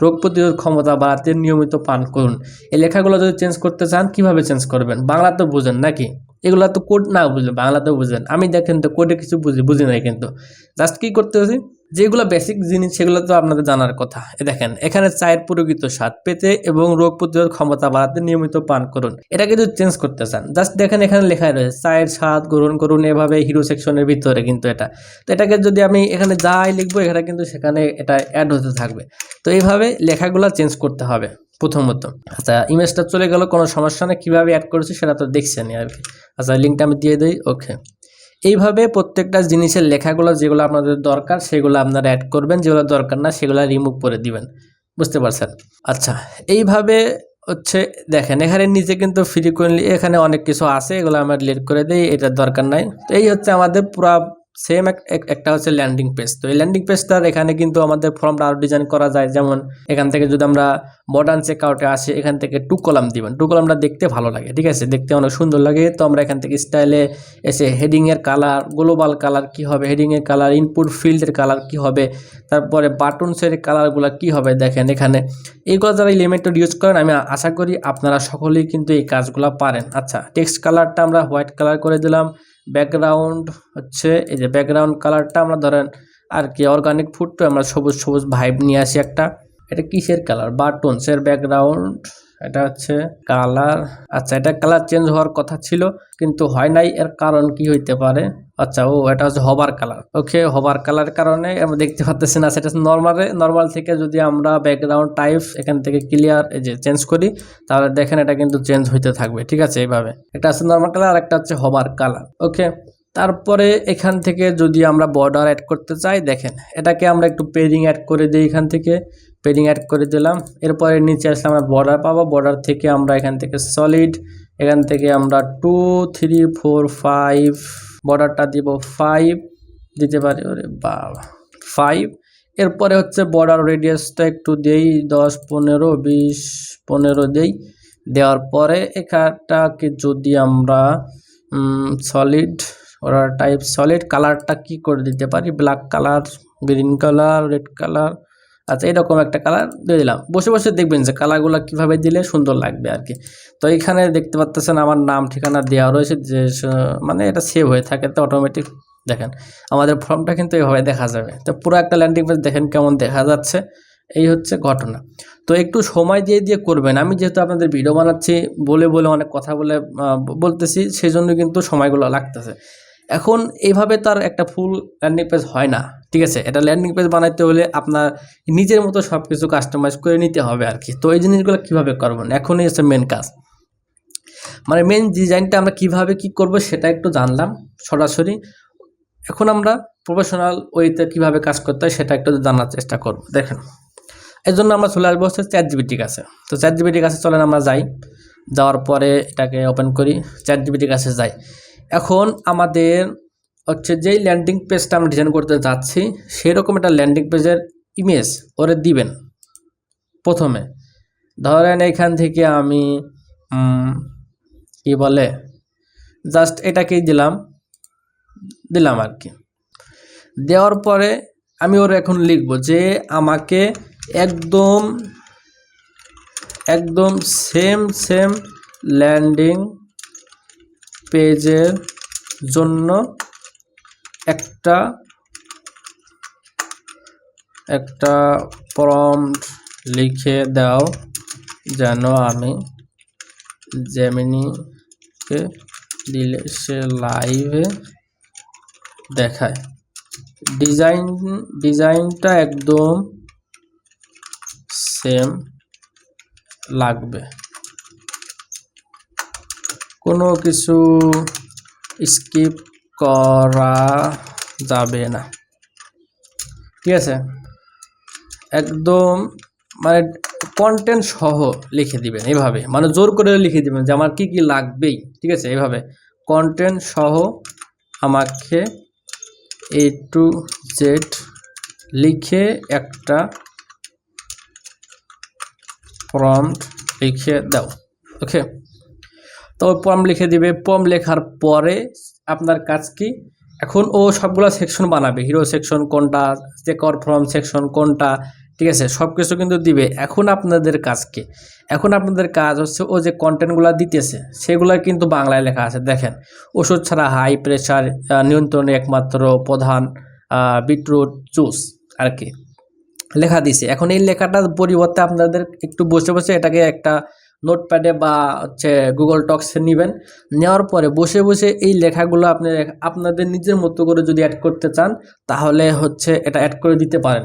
রোগ প্রতিরোধ ক্ষমতা বাড়াতে নিয়মিত পান করুন। এই লেখাগুলো যদি চেঞ্জ করতে চান কিভাবে চেঞ্জ করবেন? বাংলা তো বুঝেন নাকি? এগুলো তো কোড না বুঝলে বাংলাতেও বুঝেন। আমি দেখেন তো কোডে কিছু বুঝি নাই, কিন্তু জাস্ট কি করতে হচ্ছে, যেগুলো বেসিক জিনিস সেগুলো তো আপনাদের জানার কথা। দেখেন এখানে চায়ের প্রকৃত স্বাদ পেতে এবং রোগ প্রতিরোধ ক্ষমতা বাড়াতে নিয়মিত পান করুন, এটা কিন্তু চেঞ্জ করতে চান জাস্ট দেখেন এখানে লেখাই রয়েছে চায়ের স্বাদ গ্রহণ করুন, এভাবে হিরো সেকশনের ভিতরে কিন্তু এটা। তো এটাকে যদি আমি এখানে যাই লিখবো এখানে কিন্তু সেখানে এটা অ্যাড হতে থাকবে। তো এইভাবে লেখাগুলো চেঞ্জ করতে হবে প্রথমত। আচ্ছা, ইমেজটা চলে গেল, কোনো সমস্যা নেই, কীভাবে অ্যাড করেছি সেটা তো দেখছেনই আর কি। আচ্ছা, লিঙ্কটা আমি দিয়ে দিই। ওকে, এইভাবে প্রত্যেকটা জিনিসের লেখাগুলো যেগুলো আপনাদের দরকার সেগুলো আপনারা অ্যাড করবেন, যেগুলো দরকার না সেগুলো রিমুভ করে দিবেন। বুঝতে পারছেন? আচ্ছা, এইভাবে হচ্ছে দেখেন এখানে নিচে কিন্তু ফ্রিকোয়েন্টলি এখানে অনেক কিছু আছে, এগুলো আমরা ডিলিট করে দিই, এটার দরকার নাই। তো এই হচ্ছে আমাদের পুরো সেম একটা হচ্ছে ল্যান্ডিং পেজ। তো এই ল্যান্ডিং পেজটার এখানে কিন্তু আমাদের ফর্মটা আরও ডিজাইন করা যায়। যেমন এখান থেকে যদি আমরা মডার্ন চেকআউটে আসি, এখান থেকে 2 কলাম দিবেন। 2 কলামটা দেখতে ভালো লাগে, ঠিক আছে, দেখতে অনেক সুন্দর লাগে। তো আমরা এখান থেকে স্টাইলে এসে হেডিংয়ের কালার, গ্লোবাল কালার কি হবে, হেডিংয়ের কালার, ইনপুট ফিল্ডের কালার কি হবে, তারপরে বাটনসের কালারগুলো কি হবে, দেখেন এখানে এইগুলো যারা এলিমেন্টর ইউজ করেন আমি আশা করি আপনারা সকলেই কিন্তু এই কাজগুলো পারেন। আচ্ছা, টেক্সট কালারটা আমরা হোয়াইট কালার করে দিলাম। ব্যাকগ্রাউন্ড হচ্ছে এই যে ব্যাকগ্রাউন্ড কালারটা আমরা ধরেন আর কি অর্গানিক ফুডটা আমরা সবুজ সবুজ ভাইব নিয়ে আসি একটা। এটা কিসের কালার? বাটনসের ব্যাকগ্রাউন্ড, এটা হচ্ছে কালার। আচ্ছা, এটা কালার চেঞ্জ হওয়ার কথা ছিল কিন্তু হয় নাই, এর কারণ কি হইতে পারে? আচ্ছা, এটা হচ্ছে হবার কালার। ওকে, হবার কালার কারণে আমরা দেখতে পাচ্ছি না, সেটা নর্মাল থেকে যদি আমরা ব্যাকগ্রাউন্ড টাইপ এখান থেকে ক্লিয়ার এই যে চেঞ্জ করি তাহলে দেখেন এটা কিন্তু চেঞ্জ হইতে থাকবে। ঠিক আছে, এইভাবে একটা আছে নর্মাল কালার আর একটা হচ্ছে হবার কালার। ওকে, তারপরে এখান থেকে যদি আমরা বর্ডার অ্যাড করতে চাই, দেখেন এটাকে আমরা একটু পেডিং অ্যাড করে দিই, এখান থেকে পেডিং অ্যাড করে দিলাম। এরপরে নিচে আসলে আমরা বর্ডার পাবো, বর্ডার থেকে আমরা এখান থেকে সলিড, এখান থেকে আমরা 2 3 4 5 বর্ডারটা দিব 5 দিতে পারি, ওরে বাবা 5। এরপরে হচ্ছে বর্ডার রেডিয়াসটা একটু দেই 10 15 20 15 দেই। দেওয়ার পরে এখানটাকে যদি আমরা সলিড বর্ডার টাইপ সলিড, কালারটা কি করে দিতে পারি, black colour, green colour, red colour. আচ্ছা, এরকম একটা কালার দিয়ে দিলাম। বসে বসে দেখবেন যে কালারগুলো কীভাবে দিলে সুন্দর লাগবে আর কি। তো এখানে দেখতে পাচ্ছেন আমার নাম ঠিকানা দেওয়া রয়েছে, যে মানে এটা সেভ হয়ে থাকে তো অটোমেটিক। দেখেন আমাদের ফর্মটা কিন্তু এভাবে দেখা যাবে। তো পুরো একটা ল্যান্ডিং পেজ দেখেন কেমন দেখা যাচ্ছে, এই হচ্ছে ঘটনা। তো একটু সময় দিয়ে করবেন। আমি যেহেতু আপনাদের ভিডিও বানাচ্ছি বলে অনেক কথা বলতেছি, সেই জন্য কিন্তু সময়গুলো লাগতেছে। এখন এইভাবে তার একটা ফুল ল্যান্ডিং পেজ হয় না, ঠিক আছে। এটা ল্যান্ডিং পেজ বানাইতে হলে আপনার নিজের মতো সব কিছু কাস্টমাইজ করে নিতে হবে আর কি। তো এই জিনিসগুলো কীভাবে করবেন এখনই হচ্ছে মেন কাজ, মানে মেন ডিজাইনটা আমরা কিভাবে কি করব সেটা একটু জানলাম সরাসরি। এখন আমরা প্রফেশনাল ওয়েতে কীভাবে কাজ করতে হয় সেটা একটু জানার চেষ্টা করব। দেখেন এর জন্য আমরা চলে আসবো হচ্ছে ChatGPT কাছে। তো ChatGPT কাছে চলেন আমরা যাই, যাওয়ার পরে এটাকে ওপেন করি, ChatGPT কাছে যাই। এখন আমাদের হচ্ছে যেই ল্যান্ডিং পেজটা আমরা ডিজাইন করতে যাচ্ছি সেরকম একটা ল্যান্ডিং পেজের ইমেজ ওরে দিবেন। প্রথমে ধরেন এখান থেকে আমি কি বলে জাস্ট এটাকেই দিলাম আর কি। দেওয়ার পরে আমি ওর এখন লিখব যে আমাকে একদম সেম ল্যান্ডিং পেজের জন্য একটা প্রম্পট লিখে দাও যেন আমি জেমিনিকে দিলে সে লাইভে দেখায়। ডিজাইনটা একদম সেম লাগবে, কোনো কিছু স্কিপ করা যাবে না, ঠিক আছে। একদম মানে কন্টেন্ট সহ লিখে দিবেন এইভাবে, মানে জোর করে লিখে দিবেন যে আমার কি কি লাগবেই, ঠিক আছে। এইভাবে কন্টেন্ট সহ আমাকে A to Z লিখে একটা প্রম্পট লিখে দাও, ওকে। তো প্রম্পট লিখে দিবে। প্রম্পট লেখার পরে আপনার কাজ কি, এখন ও সবগুলো সেকশন বানাবে, হিরো সেকশন কোনটা, চেকআউট ফ্রম সেকশন কোনটা, ঠিক আছে, সব কিছু কিন্তু দিবে। এখন আপনাদের কাজ কি, এখন আপনাদের কাজ হচ্ছে ও যে কন্টেন্টগুলো দিতেছে সেগুলো কিন্তু বাংলায় লেখা আছে। দেখেন, ওষুধ ছাড়া হাই প্রেশার নিয়ন্ত্রণে একমাত্র প্রধান বিটরুট জুস আর কি লেখা দিছে। এখন এই লেখাটার পরিবর্তে আপনাদের একটু বসে বসে এটাকে একটা নোটপ্যাডে বা হচ্ছে গুগল টক্সে নেবেন, নেওয়ার পরে বসে বসে এই লেখাগুলো আপনি আপনাদের নিজের মতো করে যদি অ্যাড করতে চান তাহলে হচ্ছে এটা অ্যাড করে দিতে পারেন।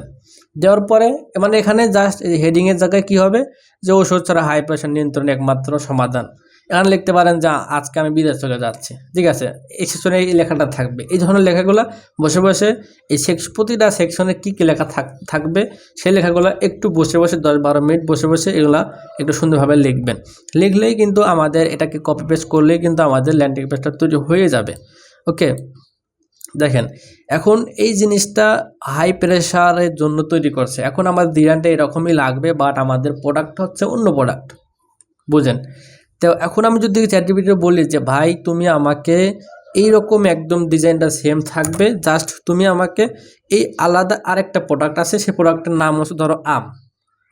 দেওয়ার পরে মানে এখানে জাস্ট হেডিংয়ের জায়গায় কি হবে যে ওষুধ ছাড়া হাই প্রেশার নিয়ন্ত্রণে একমাত্র সমাধান, এখানে লিখতে পারেন যে আজকে আমি বিদেশ চলে যাচ্ছি, ঠিক আছে। এই সেকশনে এই লেখাটা থাকবে। এই ধরনের লেখাগুলো বসে বসে এই প্রতিটা সেকশনে কী কী লেখা থাকবে সেই লেখাগুলো একটু বসে বসে 10-12 মিনিট বসে বসে এগুলা একটু সুন্দরভাবে লিখবেন। লিখলেই কিন্তু আমাদের এটাকে কপি পেস্ট করলেই কিন্তু আমাদের ল্যান্ডিং পেজটা তৈরি হয়ে যাবে, ওকে। দেখেন, এখন এই জিনিসটা হাই প্রেশারের জন্য তৈরি করছে। এখন আমাদের ডিজাইনটা এরকমই লাগবে, বাট আমাদের প্রোডাক্ট হচ্ছে অন্য প্রোডাক্ট, বুঝেন। তো এখন আমি যদি চ্যাটজিপিটিতে বলি যে ভাই তুমি আমাকে এইরকম একদম ডিজাইনটা সেম থাকবে, জাস্ট তুমি আমাকে এই আলাদা আরেকটা প্রোডাক্ট আছে, সেই প্রোডাক্টের নাম হচ্ছে ধরো আম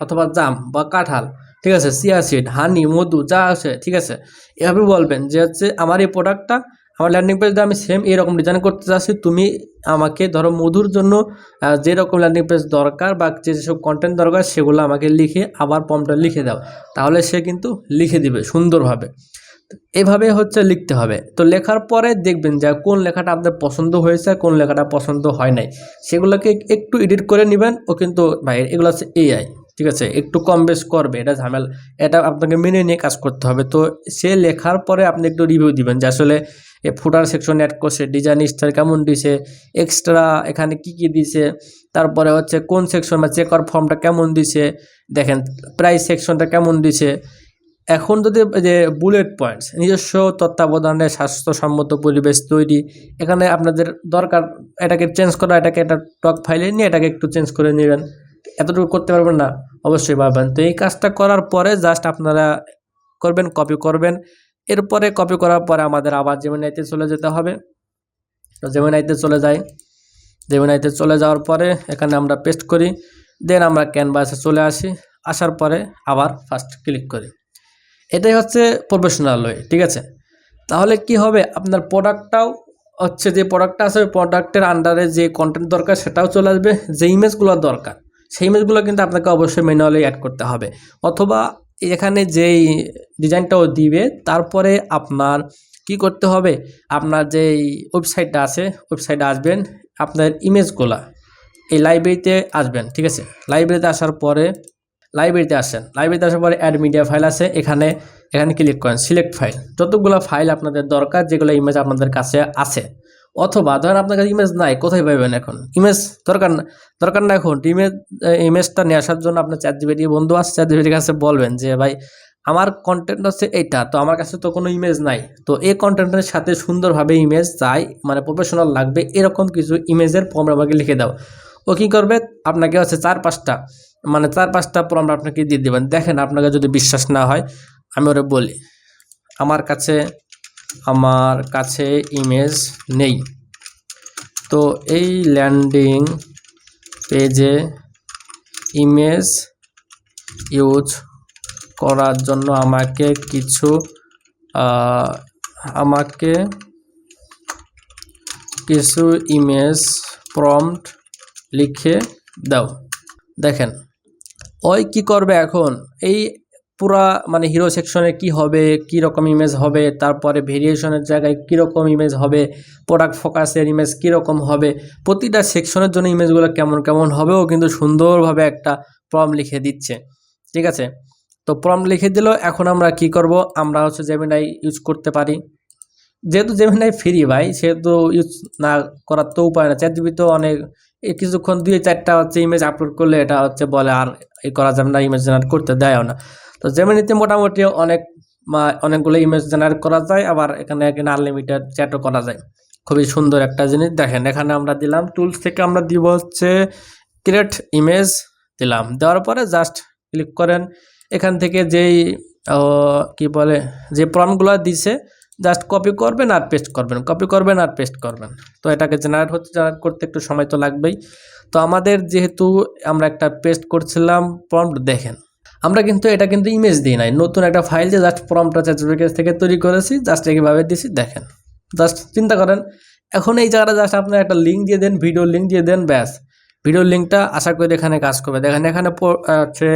অথবা জাম বা কাঁঠাল, ঠিক আছে, চিয়া সিড, হানি, মধু যা আছে, ঠিক আছে, এভাবে বলবেন যে হচ্ছে আমার এই প্রোডাক্টটা আমার ল্যান্ডিং পেজটা আমি সেম এরকম ডিজাইন করতে চাচ্ছি, তুমি আমাকে ধরো মধুর জন্য যেরকম ল্যান্ডিং পেজ দরকার বা যেসব কন্টেন্ট দরকার সেগুলো আমাকে লিখে আবার প্রম্পটে লিখে দাও, তাহলে সে কিন্তু লিখে দিবে সুন্দরভাবে। এভাবে হচ্ছে লিখতে হবে। তো লেখার পরে দেখবেন যে কোন লেখাটা আপনার পছন্দ হয়েছে কোন লেখাটা পছন্দ হয় নাই, সেগুলোকে একটু এডিট করে নেবেন। ও কিন্তু ভাই এগুলো হচ্ছে এআই, ঠিক আছে, একটু কম বেশ করবে, এটা ঝামেলা, এটা আপনাকে মেনে নিয়ে কাজ করতে হবে। তো সে লেখার পরে আপনি একটু রিভিউ দিবেন যে আসলে ফুটার সেকশন অ্যাড করছে, ডিজাইন স্টার কেমন দিছে, এক্সট্রা এখানে কি কি দিছে, তারপরে হচ্ছে কোন সেকশন বা চেকআউট ফর্মটা কেমন দিছে, দেখেন প্রাইস সেকশনটা কেমন দিছে। এখন যদি যে বুলেট পয়েন্টস, নিজস্ব তত্ত্বাবধানে স্বাস্থ্যসম্মত পরিবেশ তৈরি, এখানে আপনাদের দরকার এটাকে চেঞ্জ করা, এটাকে একটা টক ফাইলে নিয়ে এটাকে একটু চেঞ্জ করে নেবেন। এতটুকু করতে পারবেন না? অবশ্যই পারবেন। তো এই কাজটা করার পরে জাস্ট আপনারা করবেন, কপি করবেন। এরপরে কপি করার পরে আমাদের আবার জেমিনাইতে চলে যেতে হবে। তো জেমিনাইতে চলে যাই, জেমিনাইতে চলে যাওয়ার পরে এখানে আমরা পেস্ট করি, দেন আমরা ক্যানভাসে চলে আসি, আসার পরে আবার ফার্স্ট ক্লিক করি। এটাই হচ্ছে প্রফেশনাল ওয়ে, ঠিক আছে। তাহলে কি হবে, আপনার প্রোডাক্টটাও হচ্ছে যে প্রোডাক্টটা আছে প্রোডাক্টের আন্ডারে যে কন্টেন্ট দরকার সেটাও চলে আসবে, যে ইমেজগুলো দরকার সেই ইমেজগুলো কিন্তু আপনাকে অবশ্যই ম্যানুয়ালি অ্যাড করতে হবে, অথবা এখানে যেই ডিজাইনটাও দিবে তারপরে আপনার কি করতে হবে, আপনার যেই ওয়েবসাইটটা আছে ওয়েবসাইটে আসবেন, আপনার ইমেজগুলো এই লাইব্রেরিতে আসবেন, ঠিক আছে। লাইব্রেরিতে আসার পরে লাইব্রেরিতে আসেন, লাইব্রেরিতে আসার পরে অ্যাড মিডিয়া ফাইল আছে, এখানে ক্লিক করেন, সিলেক্ট ফাইল, যতগুলো ফাইল আপনাদের দরকার যেগুলো ইমেজ আপনাদের কাছে আছে, অথবা ধরেন আপনার কাছে ইমেজ নাই, কোথায় পাবেন, এখন ইমেজ দরকার না, এখন ইমেজটা নিয়ে আসার জন্য আপনার চ্যাটজিপিটি বন্ধু আছে, চ্যাটজিপিটির কাছে বলবেন যে ভাই আমার কন্টেন্ট হচ্ছে এইটা, তো আমার কাছে তো কোনো ইমেজ নাই, তো এই কন্টেন্টের সাথে সুন্দরভাবে ইমেজ চাই, মানে প্রফেশনাল লাগবে, এরকম কিছু ইমেজের ফর্ম আমাকে লিখে দাও। ও কী করবে, আপনাকে হচ্ছে 4-5টা প্রম্পট আপনাকে দিয়ে দেবেন। দেখেন, আপনাকে যদি বিশ্বাস না হয় আমি ওরা বলি, আমার কাছে ইমেজ নেই, তো এই ল্যান্ডিং পেজে ইমেজ ইউজ করার জন্য আমাকে কিছু ইমেজ প্রম্পট লিখে দাও। দেখেন ওই কি করবে, এখন এই পুরা মানে হিরো সেকশনে কি হবে, কি রকম ইমেজ হবে, তারপরে ভেরিয়েশনের জায়গায় কি রকম ইমেজ হবে, প্রোডাক্ট ফোকাসের ইমেজ কি রকম হবে, প্রতিটা সেকশনের জন্য ইমেজগুলো কেমন কেমন হবে ও কিন্তু সুন্দরভাবে একটা প্রম্পট লিখে দিচ্ছে। ঠিক আছে, তো প্রম্পট লিখে দিল। এখন আমরা কি করব, আমরা হচ্ছে জেমিনাই ইউজ করতে পারি। যেহেতু জেমিনাই ফ্রি ভাই, সেহেতু ইউজ না করার তো উপায় না। চ্যাটজিপিটি তো অনেক কিছুক্ষণ 2-4টা হচ্ছে ইমেজ আপলোড করলে এটা হচ্ছে বলে আর করা যাবে না, ইমেজ জেনারেট করতে দেয়ও না। তো জেমিনিতে মোটামুটি অনেকগুলো ইমেজ জেনারেট করা যায়, আবার এখানে আনলিমিটেড চ্যাটও করা যায়। খুবই সুন্দর একটা জিনিস। দেখেন এখানে আমরা দিলাম টুলস থেকে, আমরা দিব হচ্ছে ক্রিয়েট ইমেজ দিলাম। দেওয়ার পরে জাস্ট ক্লিক করেন, এখান থেকে যেই কি বলে যে প্রম্পটগুলো দিছে জাস্ট কপি করবেন আর পেস্ট করবেন, কপি করবেন আর পেস্ট করবেন। তো এটাকে জেনারেট করতে একটু সময় তো লাগবেই। তো আমাদের যেহেতু আমরা একটা পেস্ট করছিলাম প্রম্পট, দেখেন আমরা কিন্তু এটা কিন্তু ইমেজ দিই নাই, নতুন একটা ফাইল যে জাস্ট প্রম্পটটা চ্যাটজিপিটি থেকে তৈরি করেছি, জাস্ট এইভাবে দিছি। দেখেন জাস্ট চিন্তা করেন, এখন এই জায়গাটা জাস্ট আপনার একটা লিঙ্ক দিয়ে দেন, ভিডিও লিঙ্ক দিয়ে দেন, ব্যাস ভিডিওর লিঙ্কটা আশা করি এখানে কাজ করবে। দেখেন এখানে হচ্ছে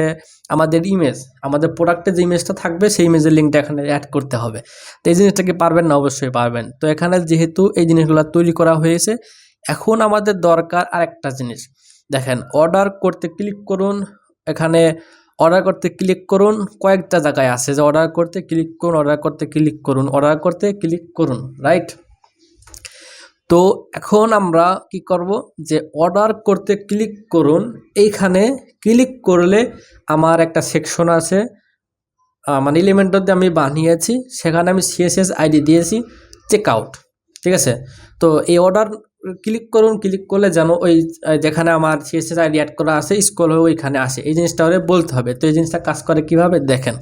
আমাদের ইমেজ, আমাদের প্রোডাক্টে যে ইমেজটা থাকবে সেই ইমেজের লিঙ্কটা এখানে অ্যাড করতে হবে। তো এই জিনিসটা কি পারবেন না? অবশ্যই পারবেন। তো এখানে যেহেতু এই জিনিসগুলো তৈরি করা হয়েছে, এখন আমাদের দরকার আরেকটা জিনিস। দেখেন অর্ডার করতে ক্লিক করুন, এখানে অর্ডার করতে ক্লিক করুন, কয়েকটা জায়গায় আছে যে অর্ডার করতে ক্লিক করুন, অর্ডার করতে ক্লিক করুন, অর্ডার করতে ক্লিক করুন, রাইট? তো এখন আমরা কি করব, যে অর্ডার করতে ক্লিক করুন, এইখানে ক্লিক করলে আমার একটা সেকশন আছে, মানে এলিমেন্টর দিয়ে আমি বানিয়েছি, সেখানে আমি সিএসএস আইডি দিয়েছি চেকআউট। ঠিক আছে, তো এই অর্ডার ক্লিক করুন, ক্লিক করলে যেন ওই যেখানে আমার সিএসএস আইডি অ্যাড করা আছে স্ক্রল হয়ে ওইখানে আসে, এই জিনিসটা ওরে বলতে হবে। তো এই জিনিসটা কাজ করে কিভাবে দেখেন,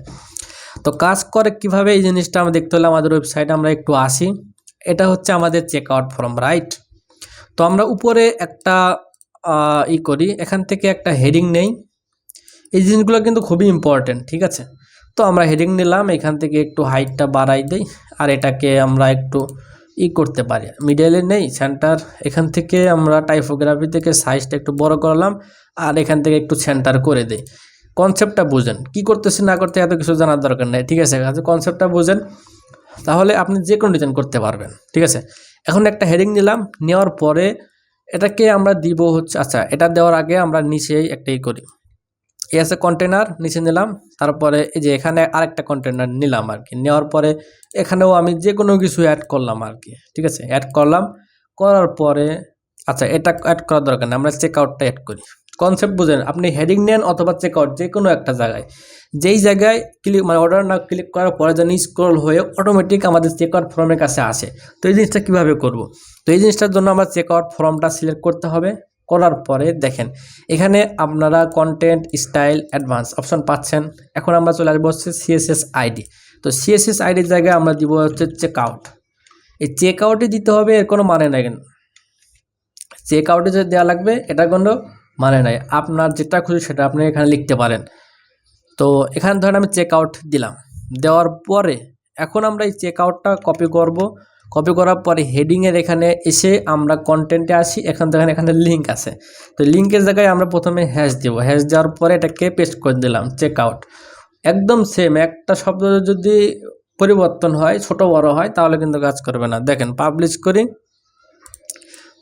তো কাজ করে কিভাবে এই জিনিসটা আমরা দেখতে হলে আমাদের ওয়েবসাইটে আমরা একটু আসি। এটা হচ্ছে আমাদের চেকআউট ফর্ম, রাইট? তো আমরা উপরে একটা করি, এখান থেকে একটা হেডিং নেই। এই জিনিসগুলো কিন্তু খুবই ইম্পর্টেন্ট, ঠিক আছে? তো আমরা হেডিং নিলাম, এখান থেকে একটু হাইটটা বাড়াই দেই, আর এটাকে আমরা একটু করতে পারি, মিডলে নেই সেন্টার, এখান থেকে আমরা টাইপোগ্রাফি থেকে সাইজটা একটু বড় করলাম, আর এখান থেকে একটু সেন্টার করে দেই। কনসেপ্টটা বুঝেন, কি করতেছে না করতে এত কিছু জানার দরকার নেই, ঠিক আছে? কনসেপ্টটা বুঝেন, তাহলে আপনি যে কোনো ডিজাইন করতে পারবেন, ঠিক আছে? এখন একটা হেডিং নিলাম, নেওয়ার পরে এটাকে আমরা দিব হচ্ছে, আচ্ছা এটা দেওয়ার আগে আমরা নিচেই একটাই করি, এই আছে কন্টেনার, নিচে নিলাম, তারপরে এই যে এখানে আরেকটা কন্টেনার নিলাম আর কি। নেওয়ার পরে এখানেও আমি যে কোনো কিছু অ্যাড করলাম আর কি, ঠিক আছে? অ্যাড করলাম, করার পরে আচ্ছা এটা অ্যাড করার দরকার নেই, আমরা চেকআউটটা অ্যাড করি। কনসেপ্ট বুঝেন, আপনি হেডিং নেন অথবা চেকআউট, যে কোনো একটা জায়গায়, যেই জায়গায় ক্লিক মানে অর্ডার না ক্লিক করার পরে যেন স্ক্রল হয়ে অটোমেটিক আমাদের চেকআউট ফর্মের কাছে আসে। তো এই জিনিসটা কীভাবে করব? তো এই জিনিসটার জন্য আমরা চেকআউট ফর্মটা সিলেক্ট করতে হবে। করার পরে দেখেন এখানে আপনারা কন্টেন্ট স্টাইল অ্যাডভান্স অপশন পাচ্ছেন। এখন আমরা চলে আসবো হচ্ছে সিএসএস আইডি। তো সিএসএস আইডির জায়গায় আমরা দিব হচ্ছে চেকআউট। এই চেকআউটে দিতে হবে, এর কোনো মানে নাই, চেকআউটে যে দেওয়া লাগবে এটা কোনো মানে নাই, আপনার যেটা খুশি সেটা আপনি এখানে লিখতে পারেন। তো এখানে ধরেন আমি চেকআউট দিলাম, দেওয়ার পরে এখন আমরা এই চেকআউটটা কপি করব। কপি করার পরে হেডিংয়ের এখানে এসে আমরা কন্টেন্টে আসি, এখানে লিঙ্ক আছে, তো লিঙ্কের জায়গায় আমরা প্রথমে হ্যাশ দেব, হ্যাশ দেওয়ার পরে এটাকে পেস্ট করে দিলাম চেকআউট। একদম সেম, একটা শব্দ যদি পরিবর্তন হয়, ছোট বড় হয়, তাহলে কিন্তু কাজ করবে না। দেখেন পাবলিশ করি,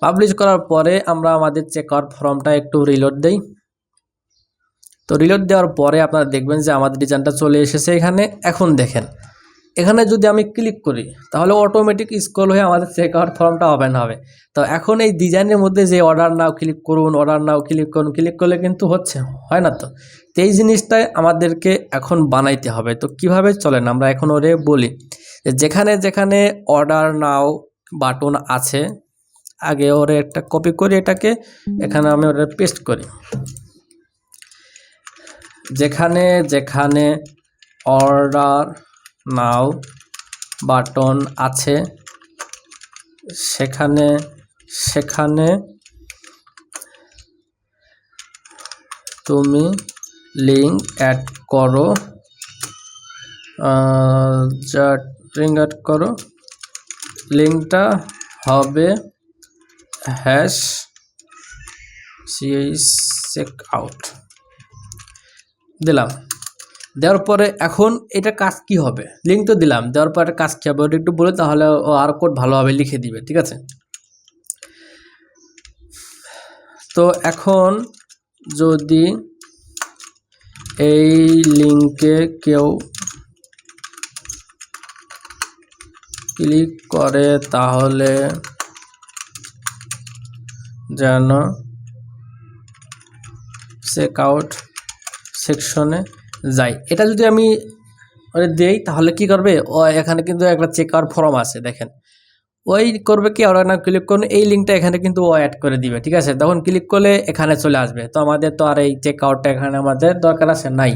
পাবলিশ করার পরে আমরা আমাদের চেকআউট ফর্মটা একটু রিলোড দেই। তো রিলোড দেওয়ার পরে আপনারা দেখবেন যে আমাদের ডিজাইনটা চলে এসেছে এখানে। এখন দেখেন এখানে যদি আমি ক্লিক করি তাহলে অটোমেটিক স্ক্রল হয়ে আমাদের চেকআউট ফর্মটা ওপেন হবে। তো এখন এই ডিজাইনের মধ্যে যে অর্ডার নাও ক্লিক করুন, অর্ডার নাও ক্লিক করুন, ক্লিক করলে কিন্তু হচ্ছে, হয় না? তো এই জিনিসটাই আমাদেরকে এখন বানাইতে হবে। তো কিভাবে চলেন আমরা এখন ওরে বলি, যেখানে যেখানে অর্ডার নাও বাটন আছে, আগে ওরে একটা কপি করি, এটাকে এখানে আমি ওরে পেস্ট করি। যেখানে যেখানে অর্ডার নাও বাটন আছে সেখানে সেখানে তুমি লিঙ্ক অ্যাড করো, লিঙ্ক অ্যাড করো, লিঙ্কটা হবে হ্যাশ সিএস চেকআউট দিলাম। দেওয়ার পরে এখন এটা কাজ কি হবে, লিঙ্ক তো দিলাম, দেওয়ার পরে কাজ কি হবে ওটা একটু বলে, তাহলে ও আর কোড ভালোভাবে লিখে দিবে। ঠিক আছে, তো এখন যদি এই লিঙ্কে কেউ ক্লিক করে তাহলে যেন চেকআউট সেকশনে যাই। এটা যদি আমি দেই তাহলে কি করবে, ও এখানে কিন্তু একটা চেকআউট ফর্ম আছে, দেখেন ওই করবে কি, ওরা না ক্লিক করুন এই লিঙ্কটা এখানে কিন্তু ও অ্যাড করে দিবে। ঠিক আছে, তখন ক্লিক করলে এখানে চলে আসবে। তো আমাদের তো আর এই চেকআউটটা এখানে আমাদের দরকার আছে নাই,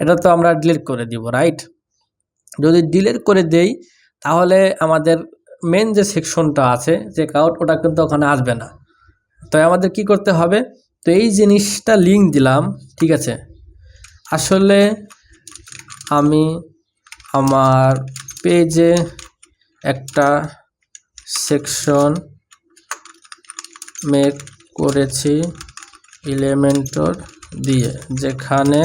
এটা তো আমরা ডিলিট করে দিব, রাইট। যদি ডিলিট করে দেই তাহলে আমাদের মেন যে সেকশনটা আছে চেকআউট, ওটা কিন্তু ওখানে আসবে না। তো আমাদের কি করতে হবে, তো এই জিনিসটা লিঙ্ক দিলাম। ঠিক আছে, আসলে আমি আমার পেজে একটা সেকশন মেক করেছি এলিমেন্টর দিয়ে, যেখানে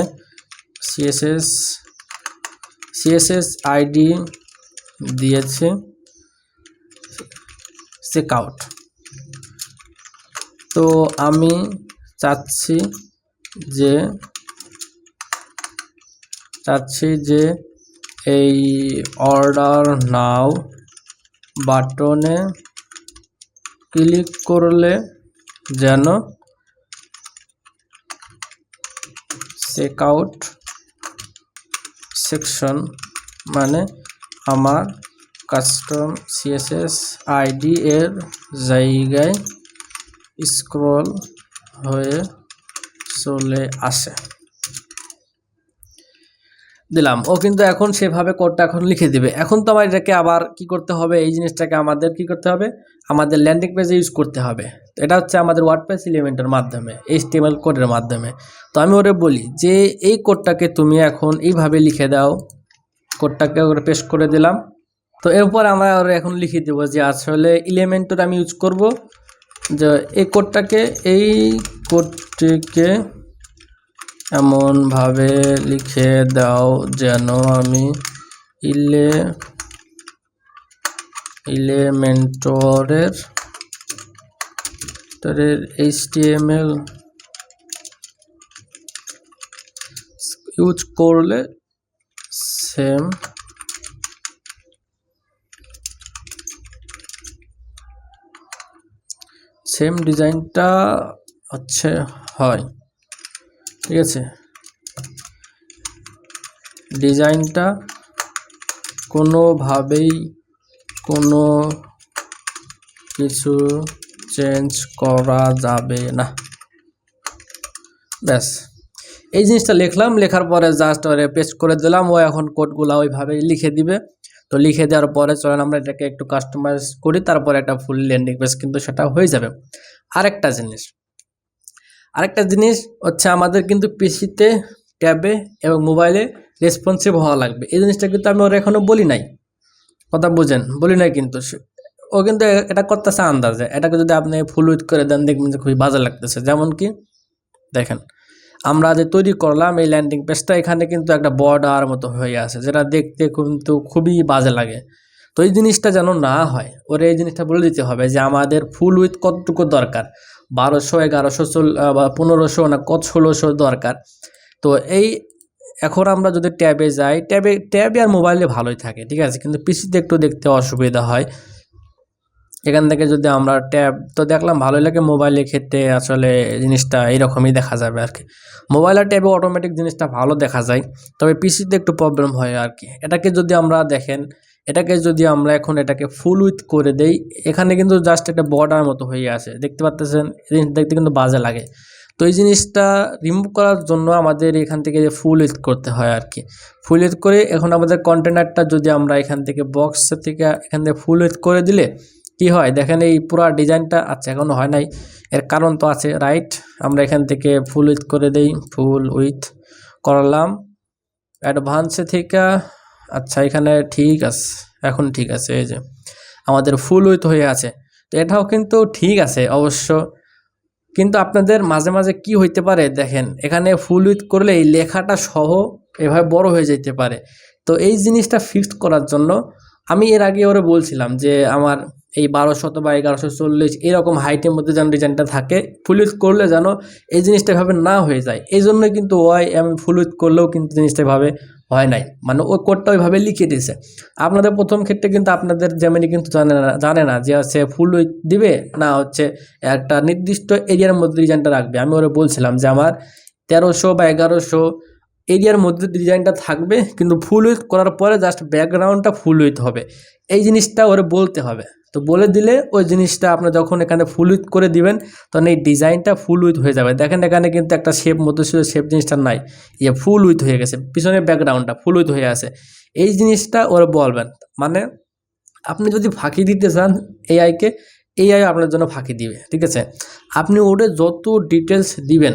সিএসএস আইডি দিয়েছি চেকআউট। তো আমি চাচ্ছি যে এই অর্ডার নাও বাটনে ক্লিক করলে যেন চেকআউট সেকশন মানে আমার কাস্টম সিএসএস আইডি এর জায়গায় স্ক্রল হয়ে চলে আসে দিলাম। ও কিন্তু এখন সেভাবে কোডটা এখন লিখে দিবে। এখন তো আমার এটাকে আবার কি করতে হবে, এই জিনিসটাকে আমাদের কি করতে হবে, আমাদের ল্যান্ডিং পেজে ইউজ করতে হবে। তো এটা হচ্ছে আমাদের ওয়ার্ডপ্রেস এলিমেন্টের মাধ্যমে, HTML কোডের মাধ্যমে। তো আমি ওরে বলি যে এই কোডটাকে তুমি এখন এইভাবে লিখে দাও, কোডটাকে ওরে পেস্ট করে দিলাম। তো এরপর আমরা ওরে এখন লিখে দেব যে আসলে এলিমেন্টর আমি ইউজ করব, যে এই কোডটিকে এমনভাবে লিখে দাও যেন আমি এলিমেন্টরের HTML ইউজ করলে সেম ডিজাইনটা হচ্ছে হয়। ঠিক আছে, ডিজাইনটা কোনোভাবেই কোনো কিছু চেঞ্জ করা যাবে না। ব্যাস, এই জিনিসটা লিখলাম, লেখার পরে জাস্ট ওরে পেস্ট করে দিলাম। ও এখন কোডগুলো ওইভাবেই লিখে দিবে। তো লিখে দেওয়ার পরে চলেন আমরা এটাকে একটু কাস্টমাইজ করি, তারপরে একটা ফুল ল্যান্ডিং পেজ কিন্তু সেটা হয়ে যাবে। আরেকটা জিনিস হচ্ছে আমাদের কিন্তু পিসিতে, ট্যাবে এবং মোবাইলে রেসপন্সিভ হওয়া লাগবে। এই জিনিসটা কিন্তু আমি ওর এখনও বলি নাই, কথা বুঝেন, বলি নাই কিন্তু ও কিন্তু এটা করতেছে আন্দাজে। এটাকে যদি আপনি ফুল উইথ করে দেন দেখবেন যে খুবই বাজে লাগতেছে। যেমন কি দেখেন, আমরা যে তৈরি করলাম এই ল্যান্ডিং পেজটা, এখানে কিন্তু একটা বর্ডার মতো হয়ে আছে, যেটা দেখতে কিন্তু খুবই বাজে লাগে। তো এই জিনিসটা যেন না হয়, ওরে এই জিনিসটা বলে দিতে হবে যে আমাদের ফুল উইথ কতটুকু দরকার, 1200, 1100, বা 1500 না কত 1600 দরকার। তো এই এখন আমরা যদি ট্যাবে যাই, ট্যাবে আর মোবাইলে ভালোই থাকে, ঠিক আছে, কিন্তু পিসিতে একটু দেখতে অসুবিধা হয়। এখান থেকে যদি আমরা ট্যাব তো দেখলাম ভালোই লাগে, মোবাইলের ক্ষেত্রে আসলে জিনিসটা এইরকমই দেখা যাবে আর কি। মোবাইল আর ট্যাবে অটোমেটিক জিনিসটা ভালো দেখা যায়, তবে পিসিতে একটু প্রবলেম হয় আর কি। এটাকে যদি আমরা দেখেন, এটাকে যদি আমরা এখন এটাকে ফুল উইথ করে দেই, এখানে কিন্তু জাস্ট একটা বর্ডার মতো হয়ে আছে, দেখতে পাচ্ছেন, দেখতে কিন্তু বাজে লাগে। তো এই জিনিসটা রিমুভ করার জন্য আমাদের এখান থেকে ফুল উইথ করতে হয় আর কি। ফুল উইথ করে এখন আমাদের কন্টেনারটা যদি আমরা এখান থেকে বক্স থেকে এখান থেকে ফুল উইথ করে দিলে কি হয় দেখেন, এই পুরো ডিজাইনটা, আচ্ছা এখনো হয় নাই, এর কারণ তো আছে, রাইট। আমরা এখান থেকে ফুল উইথ করে দেই, ফুল উইথ করলাম অ্যাডভান্সে থেকে। আচ্ছা এখানে ঠিক আছে, এখন ঠিক আছে, এই যে আমাদের ফুল উইথ হয়ে আছে। তো এটাও কিন্তু ঠিক আছে অবশ্য, কিন্তু আপনাদের মাঝে মাঝে কি হইতে পারে দেখেন, এখানে ফুল উইথ করলে এই লেখাটা সহ এভাবে বড় হয়ে যেতে পারে। তো এই জিনিসটা ফিক্সড করার জন্য আমি এর আগে ওরা বলছিলাম যে আমার এই 1200 বা 1140 এরকম হাইটের মধ্যে যেন ডিজাইনটা থাকে, ফুল উইথ করলে যেন এই জিনিসটা এভাবে না হয়ে যায়। এই জন্যই কিন্তু ওয়াই আমি ফুল উইথ করলেও কিন্তু জিনিসটা এভাবে হয় নাই, মানে ওই কোডটা ওইভাবে লিখে দিয়েছে। আপনাদের প্রথম ক্ষেত্রে কিন্তু আপনাদের জেমিনি কিন্তু জানে না যে হচ্ছে ফুল উইথ দিবে না হচ্ছে একটা নির্দিষ্ট এরিয়ার মধ্যে ডিজাইনটা রাখবে। আমি ওরা বলছিলাম যে আমার 1300 বা 1100 এরিয়ার মধ্যে ডিজাইনটা থাকবে, কিন্তু ফুল উইথ করার পরে জাস্ট ব্যাকগ্রাউন্ডটা ফুল উইথ হবে, এই জিনিসটা ওরা বলতে হবে। তো বলে দিলে ওই জিনিসটা আপনি যখন এখানে ফুল উইথ করে দিবেন তখন এই ডিজাইনটা ফুল উইথ হয়ে যাবে। দেখেন এখানে কিন্তু একটা শেপ মধ্যে ছিল, শেপ জিনিসটা নাই, ফুল উইথ হয়ে গেছে, পিছনের ব্যাকগ্রাউন্ডটা ফুল উইথ হয়ে আছে। এই জিনিসটা ওরা বলবেন, মানে আপনি যদি ফাঁকি দিতে চান এআইকে, এআই আপনার জন্য ফাঁকি দিবে, ঠিক আছে। আপনি ওটা যত ডিটেলস দিবেন,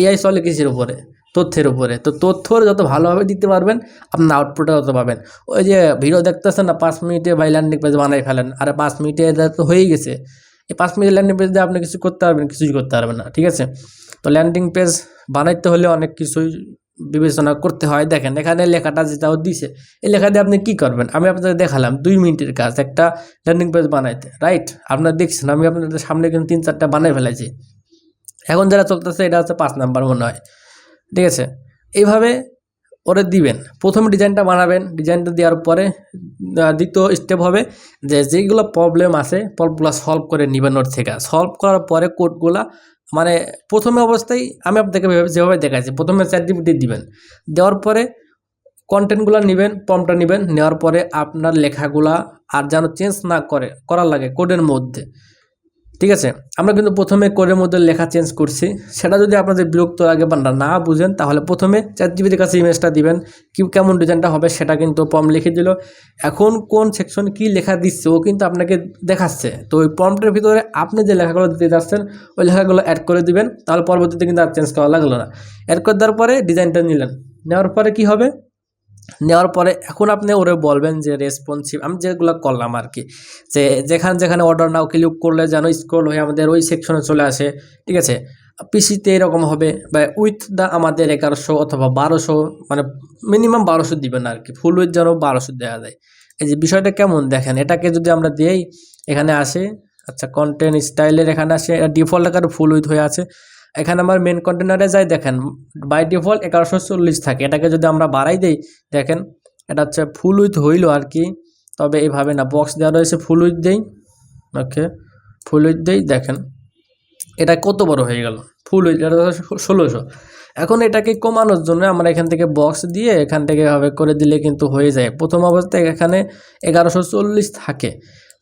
এআই চলে কিসের উপরে? তথ্যের উপরে। তো তথ্য যত ভালোভাবে দিতে পারবেন আপনার আউটপুটটা তত পাবেন। ওই যে ভিডিও দেখতেছেন না 5 মিনিটে ভাই ল্যান্ডিং পেজ বানাই ফেলেন, আরে 5 মিনিটে এটা তো হয়েই গেছে। এই 5 মিনিটের ল্যান্ডিং পেজ দিয়ে আপনি কিছু করতে পারবেন? কিছুই করতে পারবেন না, ঠিক আছে। তো ল্যান্ডিং পেজ বানাইতে হলে অনেক কিছুই বিবেচনা করতে হয়। দেখেন এখানে লেখাটা যেটাও দিছে, এই লেখা দিয়ে আপনি কী করবেন? আমি আপনাদের দেখালাম 2 মিনিটের কাজ একটা ল্যান্ডিং পেজ বানাইতে, রাইট? আপনারা দেখছেন আমি আপনাদের সামনে কিন্তু 3-4টা বানাই ফেলেছি। এখন যারা চলতেছে এটা হচ্ছে 5 নাম্বার মনে হয়, ঠিক আছে। এইভাবে ওরে দিবেন, প্রথমে ডিজাইনটা বানাবেন, ডিজাইনটা দেওয়ার পরে দ্বিতীয় স্টেপ হবে যে যেগুলো প্রবলেম আছে প্রবলেমগুলো সলভ করে নেবেন। ওর থেকে সলভ করার পরে কোডগুলা, মানে প্রথমে অবস্থায় আমি আপনাকে যেভাবে দেখাচ্ছি, প্রথমে চ্যাটজিপিটি দিবেন, দেওয়ার পরে কন্টেন্টগুলো নেবেন, প্রম্পটটা নেবেন, নেওয়ার পরে আপনার লেখাগুলা আর যেন চেঞ্জ না করার লাগে কোডের মধ্যে, ঠিক আছে। আমরা কিন্তু প্রথমে কোডের মধ্যে লেখা চেঞ্জ করছি, সেটা যদি আপনাদের বিরক্ত লাগে বা না বুঝেন তাহলে প্রথমে চ্যাটজিপিটির কাছে ইমেজটা দিবেন, কেমন ডিজাইনটা হবে সেটা কিন্তু প্রম্পট লিখে দিল। এখন কোন সেকশন কি লেখা দিচ্ছে ও কিন্তু আপনাকে দেখাচ্ছে। তো ওই প্রম্পটের ভিতরে আপনি যে লেখাগুলো দিতে যাচ্ছেন ওই লেখাগুলো অ্যাড করে দিবেন, তাহলে পরবর্তীতে কিন্তু আর চেঞ্জ করা লাগলো না। অ্যাড করে দেওয়ার পরে ডিজাইনটা নিলেন, নেওয়ার পরে কি হবে? নেওয়ার পরে এখন আপনি ওরে বলবেন যে রেসপন্সিভ, আমি যেগুলো করলাম আর কি, যে যেখানে অর্ডার নাও ক্লিক করলে যেন স্ক্রল হয়ে আমাদের ওই সেকশনে চলে আসে, ঠিক আছে। পিসিতে এরকম হবে, বা উইথ দা আমাদের 1100 অথবা 1200, মানে মিনিমাম 1200 দিবেন আর কি, ফুল উইথ যেন 1200 দেওয়া যায়। এই যে বিষয়টা কেমন দেখেন, এটাকে যদি আমরা দিই এখানে আসে, আচ্ছা কন্টেন্ট স্টাইলের এখানে আসে, ডিফল্ট আকারে ফুল উইথ হয়ে আছে। এখানে আমার মেন কন্টেনারে যাই, দেখেন বাই ডিফল্ট 1140 থাকে, এটাকে যদি আমরা বাড়াই দেই দেখেন এটা হচ্ছে ফুল উইথ হইল আর কি। তবে এইভাবে না, বক্স দেওয়া রয়েছে, ফুল উইথ দেই, ওকে ফুল উইথ দেই, দেখেন এটা কত বড় হয়ে গেল, ফুল উইথ এটা 1600। এখন এটাকে কমানোর জন্য আমরা এখান থেকে বক্স দিয়ে এখান থেকে এভাবে করে দিলে কিন্তু হয়ে যায়। প্রথম অবস্থায় এখানে 1140 থাকে,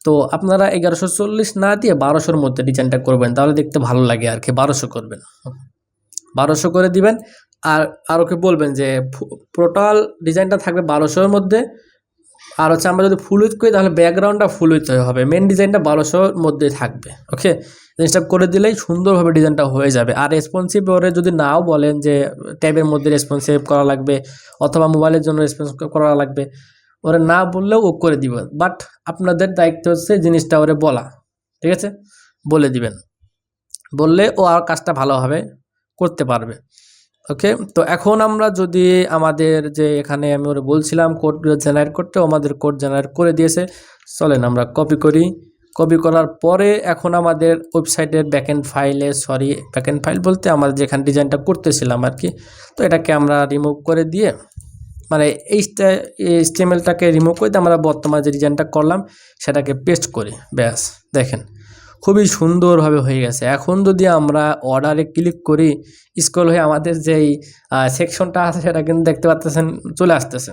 তো আপনারা 1140 না দিয়ে 1200-র মধ্যে ডিজাইনটা করবেন, তাহলে দেখতে ভালো লাগে আর কি। 1200 করবেন, 1200 করে দিবেন। আর ওকে বলবেন যে টোটাল ডিজাইনটা থাকবে 1200-এর মধ্যে, আর হচ্ছে আমরা যদি ফুল উইথ করি তাহলে ব্যাকগ্রাউন্ডটা ফুল উইথ হবে, মেন ডিজাইনটা 1200-র মধ্যেই থাকবে। ওকে, জিনিসটা করে দিলেই সুন্দরভাবে ডিজাইনটা হয়ে যাবে। আর রেসপন্সিভ ওরে যদি নাও বলেন যে ট্যাবের মধ্যে রেসপন্সিভ করা লাগবে অথবা মোবাইলের জন্য রেসপন্স করা লাগবে, ওরে না বললেও ও করে দিবে, বাট আপনাদের দায়িত্ব হচ্ছে জিনিসটা ওরে বলা, ঠিক আছে। বলে দিবেন, বললে ও আর কাজটা ভালোভাবে করতে পারবে। ওকে, তো এখন আমরা যদি আমাদের যে এখানে আমি ওরা বলছিলাম কোডগুলো জেনারেট করতে, আমাদের কোড জেনারেট করে দিয়েছে। চলেন আমরা কপি করি, কপি করার পরে এখন আমাদের ওয়েবসাইটের ব্যাকএন্ড ফাইলে, ব্যাকএন্ড ফাইল বলতে আমাদের যেখানে ডিজাইনটা করতেছিলাম আর কি, তো এটাকে আমরা রিমুভ করে দিয়ে, মানে এই HTML-টাকে রিমুভ করে দিয়ে আমরা বর্তমানে যে ডিজাইনটা করলাম সেটাকে পেস্ট করি, ব্যাস দেখেন খুবই সুন্দরভাবে হয়ে গেছে। এখন যদি আমরা অর্ডারে ক্লিক করি, স্ক্রল হয়ে আমাদের যেই সেকশনটা আছে সেটা কিন্তু দেখতে পাচ্ছেন চলে আসতেছে।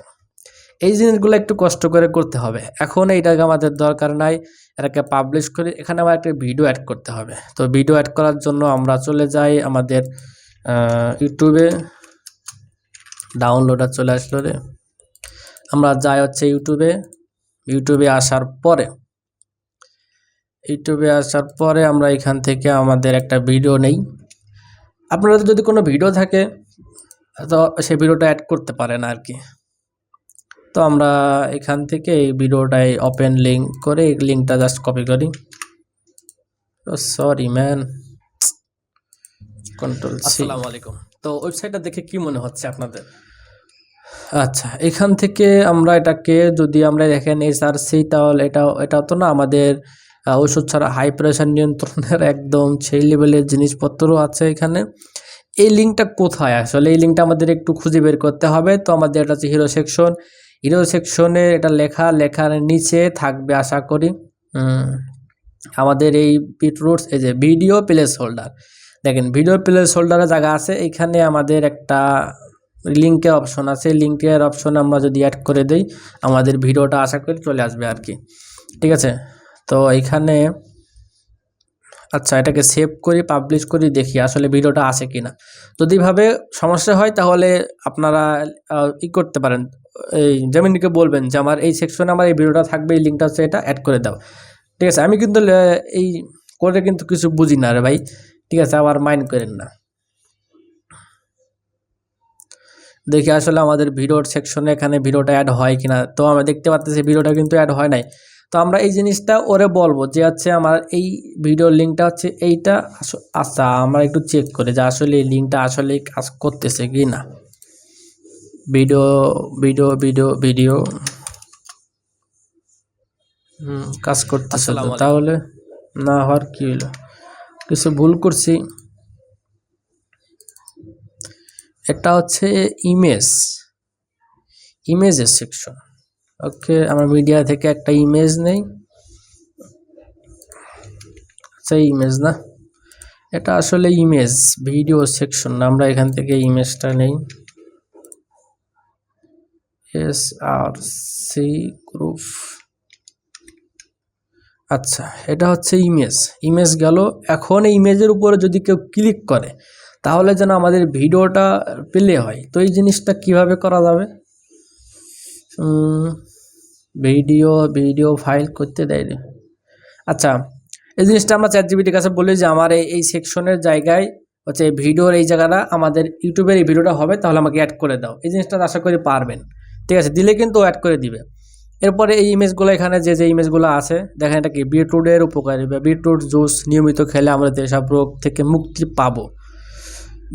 এই জিনিসগুলো একটু কষ্ট করে করতে হবে। এখন এইটাকে আমাদের দরকার নাই, এটাকে পাবলিশ করি। এখানে আমার একটা ভিডিও অ্যাড করতে হবে, তো ভিডিও অ্যাড করার জন্য আমরা চলে যাই আমাদের ইউটিউবে। ডাউনলোডার চলে আসলো রে, আমরা যাই হচ্ছে ইউটিউবে আসার পরে আমরা এখান থেকে আমাদের একটা ভিডিও নেই। আপনাদের যদি কোনো ভিডিও থাকে তো সেই ভিডিওটা অ্যাড করতে পারেন আর কি। তো আমরা এখান থেকে এই ভিডিওটাই ওপেন লিঙ্ক করে এই লিঙ্কটা জাস্ট কপি করি। Sorry man, control C. আসসালামু আলাইকুম। তো ওয়েবসাইটটা দেখে কি মনে হচ্ছে আপনাদের? আচ্ছা, এখান থেকে আমরা এটাকে যদি আমরা দেখেন এসআরসি, তাহলে এটা তো না আমাদের ওষুধ ছাড়া হাই প্রেশার নিয়ন্ত্রণের একদম সেই লেভেলের জিনিসপত্রও আছে এখানে। এই লিঙ্কটা কোথায় আসলে? এই লিঙ্কটা আমাদের একটু খুঁজে বের করতে হবে। তো আমাদের এটা হচ্ছে হিরো সেকশন। হিরো সেকশনে এটা লেখার নিচে থাকবে আশা করি আমাদের এই বিটরুটস, এই যে ভিডিও প্লেস হোল্ডার। দেখেন ভিডিও প্লেস হোল্ডারের জায়গা আছে, এখানে আমাদের একটা লিঙ্কের অপশন আছে। লিঙ্কের অপশন আমরা যদি অ্যাড করে দেই আমাদের ভিডিওটা আশা করি চলে আসবে আর কি। ঠিক আছে, তো এইখানে আচ্ছা এটাকে সেভ করি, পাবলিশ করি, দেখি আসলে ভিডিওটা আসে কিনা। যদি ভাবে সমস্যা হয় তাহলে আপনারা করতে পারেন, এই জেমিনিকে বলবেন যে আমার এই সেকশনে আমার এই ভিডিওটা থাকবে, এই লিঙ্কটা হচ্ছে এটা অ্যাড করে দাও। ঠিক আছে, আমি কিন্তু এই করে কিন্তু কিছু বুঝি না রে ভাই, ঠিক আছে, আবার মাইন্ড করেন না। দেখি আসলে আমাদের ভিডিওর সেকশনে এখানে ভিডিওটা অ্যাড হয় কিনা। তো আমরা দেখতে পাচ্ছি ভিডিওটা কিন্তু অ্যাড হয় নাই। তো আমরা এই জিনিসটা ওরে বলবো যে হচ্ছে আমার এই ভিডিওর লিঙ্কটা হচ্ছে এইটা। আচ্ছা আমরা একটু চেক করি যে আসলে এই লিঙ্কটা আসলে কাজ করতেছে কি না। ভিডিও ভিডিও ভিডিও ভিডিও কাজ করতেছে তো, তাহলে না হওয়ার কি হলো, কিছু ভুল করছি। এটা হচ্ছে ইমেজের সেকশন। ওকে, আমরা মিডিয়া থেকে একটা ইমেজ নেই। আচ্ছা ইমেজ না, এটা আসলে ইমেজ ভিডিও সেকশন না, আমরা এখান থেকে ইমেজটা নেই। SRC group. আচ্ছা এটা হচ্ছে ইমেজ গেল। এখন এই ইমেজের উপরে যদি কেউ ক্লিক করে তাহলে যেন আমাদের ভিডিওটা প্লে হয়। তো এই জিনিসটা কিভাবে করা যাবে? ভিডিও ফাইল করতে দেয় রে। আচ্ছা এই জিনিসটা আমরা চ্যাটজিপিটির কাছে বলি যে আমার এই সেকশনের জায়গায় হচ্ছে ভিডিওর এই জায়গাটা আমাদের ইউটিউবের এই ভিডিওটা হবে, তাহলে আমাকে অ্যাড করে দাও। এই জিনিসটা আশা করি পারবেন। ঠিক আছে, দিলে কিন্তু অ্যাড করে দিবে। এরপরে এই ইমেজগুলো এখানে যে ইমেজগুলো আছে দেখেন, এটা কি বিটরুটের উপকারী বা বিটরুট জুস নিয়মিত খেলে আমরা যেসব রোগ থেকে মুক্তি পাবো,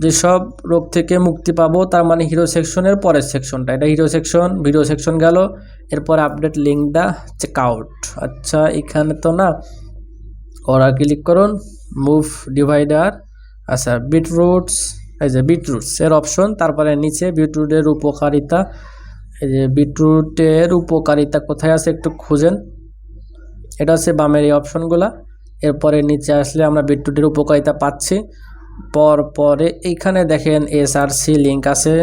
যেসব রোগ থেকে মুক্তি পাবো, তার মানে হিরো সেকশনের পরের সেকশনটা। এটা হিরো সেকশন, ভিডিও সেকশন গেল। এরপর আপডেট লিঙ্কটা চেক আউট। আচ্ছা এখানে তো না, ওরা ক্লিক করুন মুভ ডিভাইডার। আচ্ছা বিটরুটস, এই যে বিটরুটস এর অপশন, তারপরে নিচে বিটরুটের উপকারিতা। এই যে বিটরুটের উপকারিতা কোথায় আছে একটু খুঁজেন, এটা হচ্ছে বামের এই অপশনগুলা। এরপরে নিচে আসলে আমরা বিটরুটের উপকারিতা পাচ্ছি। পরে এইখানে দেখেন এসআরসি লিঙ্ক আছে।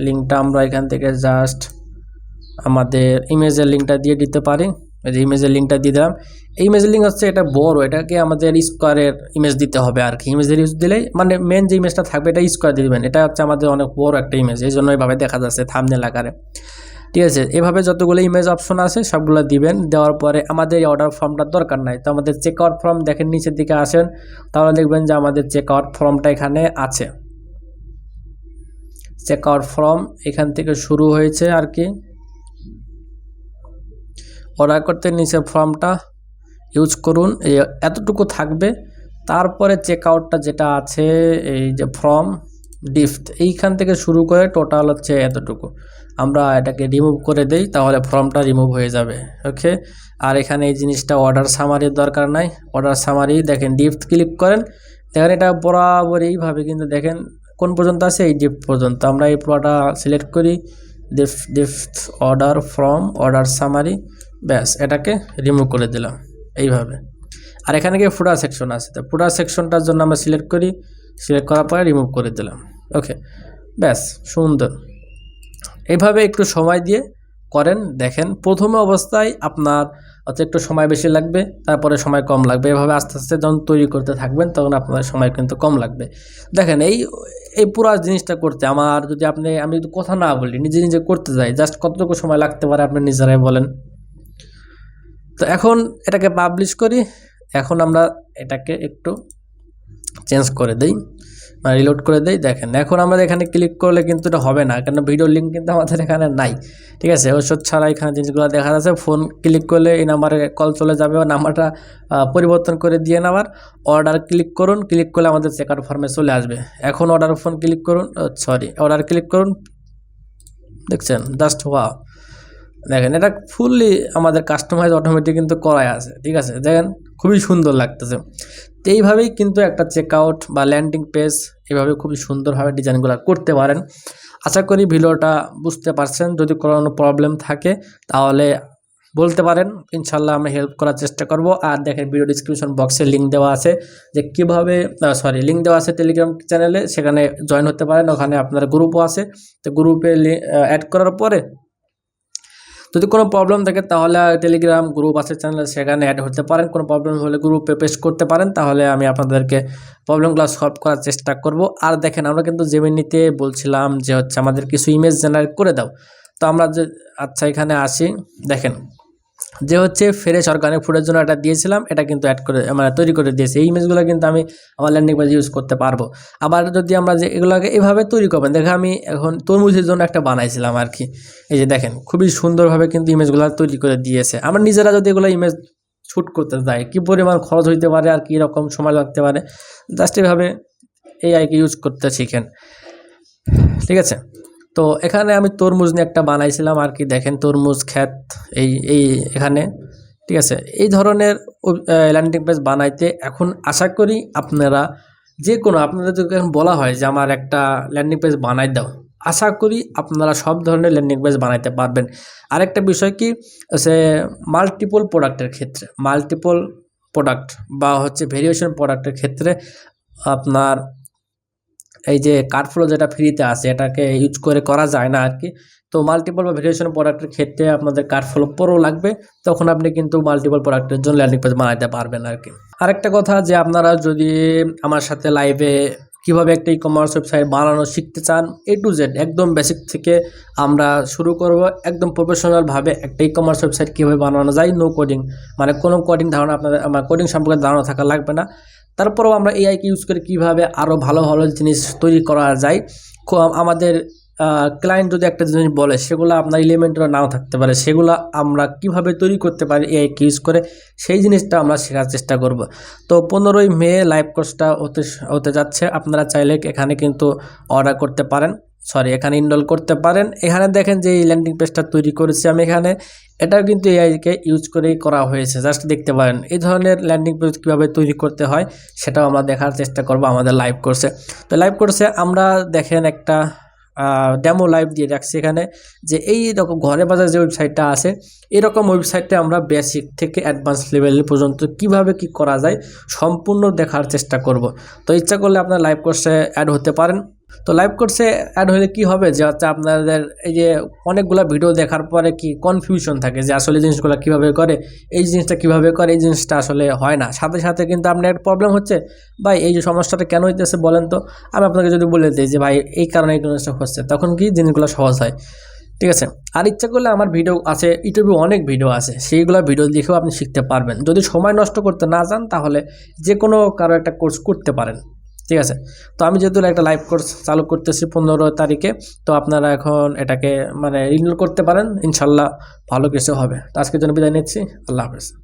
লিঙ্কটা আমরা এখান থেকে জাস্ট আমাদের ইমেজের লিঙ্কটা দিয়ে দিতে পারি। এই যে ইমেজের লিঙ্কটা দিয়ে দিলাম। এই ইমেজের লিঙ্ক হচ্ছে এটা বড়, এটাকে আমাদের স্কোয়ারের ইমেজ দিতে হবে আর কি। ইমেজের ইউজ দিলেই মানে মেন যে ইমেজটা থাকবে এটা স্কোয়ার দিয়ে দেবেন। এটা হচ্ছে আমাদের অনেক বড় একটা ইমেজ, এই জন্য এইভাবে দেখা যাচ্ছে থাম্বনেল আকারে। ঠিক আছে, এভাবে যতগুলো ইমেজ অপশন আছে সবগুলো দিবেন। দেওয়ার পরে আমাদের এই অর্ডার ফর্মটার দরকার নাই। তো আমাদের চেক আউট ফর্ম দেখেন নিচের দিকে আসেন, তাহলে দেখবেন যে আমাদের চেক আউট ফর্মটা এখানে আছে। চেক আউট ফর্ম এখান থেকে শুরু হয়েছে আর কি। অর্ডার করতে নিচে ফর্মটা ইউজ করুন, এতটুকু থাকবে। তারপরে চেক আউটটা যেটা আছে এই যে ফর্ম ডিফট, এইখান থেকে শুরু করে টোটাল হচ্ছে এতটুকু। আমরা এটাকে রিমুভ করে দেই, তাহলে ফর্মটা রিমুভ হয়ে যাবে। ওকে, আর এখানে এই জিনিসটা অর্ডার সামারির দরকার নাই। অর্ডার সামারি দেখেন ডিফট ক্লিক করেন, দেখেন এটা বরাবরইভাবে কিন্তু দেখেন কোন পর্যন্ত আছে, এই ডিফট পর্যন্ত। আমরা এই পুরোটা সিলেক্ট করি, ডিফট অর্ডার ফ্রম অর্ডার সামারি, ব্যাস এটাকে রিমুভ করে দিলাম এইভাবে। আর এখানে গিয়ে ফুটার সেকশন আছে, তো ফুটার সেকশনটার জন্য আমরা সিলেক্ট করি, সিলেক্ট করার পরে রিমুভ করে দিলাম। ওকে, ব্যাস সুন্দর। এইভাবে একটু সময় দিয়ে করেন, দেখেন প্রথমে অবস্থায় আপনার হচ্ছে একটু সময় বেশি লাগবে, তারপরে সময় কম লাগবে। এভাবে আস্তে আস্তে যখন তৈরি করতে থাকবেন তখন আপনার সময় কিন্তু কম লাগবে। দেখেন এই পুরো জিনিসটা করতে আমার যদি আমি যদি কথা না বলি, নিজে নিজে করতে যাই, জাস্ট কতটুকু সময় লাগতে পারে আপনি নিজেরাই বলেন। তো এখন এটাকে পাবলিশ করি। এখন আমরা এটাকে একটু চেঞ্জ করে দেই, রিলোড করে দেই। দেখেন এখন আমরা এখানে ক্লিক করলে কিন্তু এটা হবে না, কারণ ভিডিও লিঙ্ক কিন্তু আমাদের এখানে নাই। ঠিক আছে, ওষুধ ছাড়া এখানে জিনিসগুলো দেখা যাচ্ছে। ফোন ক্লিক করলে এই নাম্বারে কল চলে যাবে, নাম্বারটা পরিবর্তন করে দিয়ে নেওয়ার। অর্ডার ক্লিক করুন, ক্লিক করলে আমাদের চেকআউট ফর্মে চলে আসবে। এখন অর্ডার ফোন ক্লিক করুন, অর্ডার ক্লিক করুন, দেখছেন জাস্ট ওয়াও। দেখেন এটা ফুললি আমাদের কাস্টমাইজ অটোমেটিক কিন্তু করাই আছে, ঠিক আছে, দেখেন খুবই সুন্দর লাগতেছে। তো এইভাবেই কিন্তু একটা চেকআউট বা ল্যান্ডিং পেজ এভাবে খুবই সুন্দরভাবে ডিজাইনগুলো করতে পারেন। আশা করি ভিডিওটা বুঝতে পারছেন। যদি কোনো প্রবলেম থাকে তাহলে বলতে পারেন, ইনশাল্লাহ আমি হেল্প করার চেষ্টা করব। আর দেখেন ভিডিও ডিসক্রিপশন বক্সে লিঙ্ক দেওয়া আছে যে কীভাবে লিঙ্ক দেওয়া আছে টেলিগ্রাম চ্যানেলে, সেখানে জয়েন হতে পারেন। ওখানে আপনার গ্রুপও আছে, তো গ্রুপে অ্যাড করার পরে যদি কোনো প্রবলেম থাকে তাহলে টেলিগ্রাম গ্রুপ আছে চ্যানেল, সেখানে অ্যাড হতে পারেন। কোনো প্রবলেম হলে গ্রুপে পেস্ট করতে পারেন, তাহলে আমি আপনাদেরকে প্রবলেমগুলো সলভ করার চেষ্টা করব। আর দেখেন আমরা কিন্তু জেমিনিতে বলছিলাম যে হচ্ছে আমাদের কিছু ইমেজ জেনারেট করে দাও। তো আমরা যে আচ্ছা এখানে আসি, দেখেন যে হচ্ছে ফ্রেশ অর্গানিক ফুডের জন্য এটা দিয়েছিলাম, এটা কিন্তু অ্যাড করে মানে তৈরি করে দিয়েছে। এই ইমেজগুলো কিন্তু আমি আমার ল্যান্ডিং পেজে ইউজ করতে পারবো। আবার যদি আমরা যে এগুলোকে এভাবে তৈরি করবেন, দেখে আমি এখন তরমুজের জন্য একটা বানাইছিলাম আর কি। এই যে দেখেন খুবই সুন্দরভাবে কিন্তু ইমেজগুলো তৈরি করে দিয়েছে। আমরা নিজেরা যদি এগুলো ইমেজ শ্যুট করতে যাই, কী পরিমাণ খরচ হইতে পারে আর কী রকম সময় লাগতে পারে, জাস্ট এভাবে এআইকে ইউজ করতে শিখেন, ঠিক আছে। তো এখানে আমি তরমুজ নিয়ে একটা বানাইছিলাম আর কি। দেখেন তরমুজ ক্ষেত এই এখানে, ঠিক আছে। এই ধরনের ল্যান্ডিং পেজ বানাইতে এখন আশা করি আপনারা যে কোনো, আপনাদের যদি এখন বলা হয় যে আমার একটা ল্যান্ডিং পেজ বানাই দাও, আশা করি আপনারা সব ধরনের ল্যান্ডিং পেজ বানাইতে পারবেন। আরেকটা বিষয় কি, সে মাল্টিপল প্রোডাক্টের ক্ষেত্রে, মাল্টিপল প্রোডাক্ট বা হচ্ছে ভেরিয়েশন প্রোডাক্টের ক্ষেত্রে আপনার এই যে কার্ডফ্লো যেটা ফ্রিতে আছে এটাকে ইউজ করে করা যায় না আর কি। তো মাল্টিপল বা ভেরিয়েশন প্রোডাক্টের ক্ষেত্রে আপনাদের কার্ডফ্লো প্রো লাগবে, তখন আপনি কিন্তু মাল্টিপল প্রোডাক্টের জন্য ল্যান্ডিং পেজ বানাতে পারবেন আর কি। আরেকটা কথা যে আপনারা যদি আমার সাথে লাইভে কীভাবে একটা ই কমার্স ওয়েবসাইট বানানো শিখতে চান, A to Z একদম বেসিক থেকে আমরা শুরু করব, একদম প্রফেশনালভাবে একটা ই কমার্স ওয়েবসাইট কীভাবে বানানো যায়, নো কোডিং, মানে কোনো কোডিং ধারণা আপনাদের আমার কোডিং সম্পর্কে ধারণা থাকা লাগবে না। তারপরেও আমরা এআইকে ইউজ করে কীভাবে আরও ভালো ভালো জিনিস তৈরি করা যায়, আমাদের ক্লায়েন্ট যদি একটা জিনিস বলে সেগুলো আপনার এলিমেন্টরা নাও থাকতে পারে, সেগুলো আমরা কিভাবে তৈরি করতে পারি এআইকে ইউজ করে, সেই জিনিসটা আমরা শেখার চেষ্টা করব। তো 15ই মে লাইভ কোর্সটা হতে যাচ্ছে। আপনারা চাইলে এখানে কিন্তু অর্ডার করতে পারেন, এখানে ইনরোল করতে পারেন। এখানে দেখেন যে এই ল্যান্ডিং পেজটা তৈরি করেছি আমি এখানে, এটাও কিন্তু এআইকে ইউজ করেই করা হয়েছে, জাস্ট দেখতে পারেন। এই ধরনের ল্যান্ডিং পেজ কীভাবে তৈরি করতে হয় সেটাও আমরা দেখার চেষ্টা করব আমাদের লাইভ কোর্সে। তো লাইভ কোর্সে আমরা দেখেন একটা ডেমো লাইভ দিয়ে রাখছি এখানে, যে এই রকম ঘরে বাজার যে ওয়েবসাইটটা আছে এরকম ওয়েবসাইটে আমরা বেসিক থেকে অ্যাডভান্স লেভেল পর্যন্ত কিভাবে কি করা যায় সম্পূর্ণ দেখার চেষ্টা করব। তো ইচ্ছা করলে আপনার লাইভ কোর্সে অ্যাড হতে পারেন। তো লাইভ কোর্সে অ্যাড হলে কি হবে যে হচ্ছে আপনাদের এই যে অনেকগুলো ভিডিও দেখার পরে কি কনফিউশন থাকে যে আসলে জিনিসগুলো কীভাবে করে, এই জিনিসটা কীভাবে করে, এই জিনিসটা আসলে হয় না। সাথে সাথে কিন্তু আপনার একটা প্রবলেম হচ্ছে, ভাই এই যে সমস্যাটা কেন হইতেছে বলেন তো, আমি আপনাকে যদি বলে দিই যে ভাই এই কারণে এই জিনিসটা হচ্ছে, তখন কি জিনিসগুলো সহজ হয়, ঠিক আছে। আর ইচ্ছা করলে আমার ভিডিও আছে, ইউটিউবে অনেক ভিডিও আছে, সেইগুলো ভিডিও দেখেও আপনি শিখতে পারবেন। যদি সময় নষ্ট করতে না চান তাহলে যে কোনো কারো একটা কোর্স করতে পারেন, ঠিক আছে। তো আমি যেহেতু একটা লাইভ কোর্স চালু করতেছি 15 তারিখে, তো আপনারা এখন এটাকে মানে ইনরোল করতে পারেন, ইনশাল্লাহ ভালো কিছু হবে। তো আজকের জন্য বিদায় নিচ্ছি, আল্লাহ হাফেজ।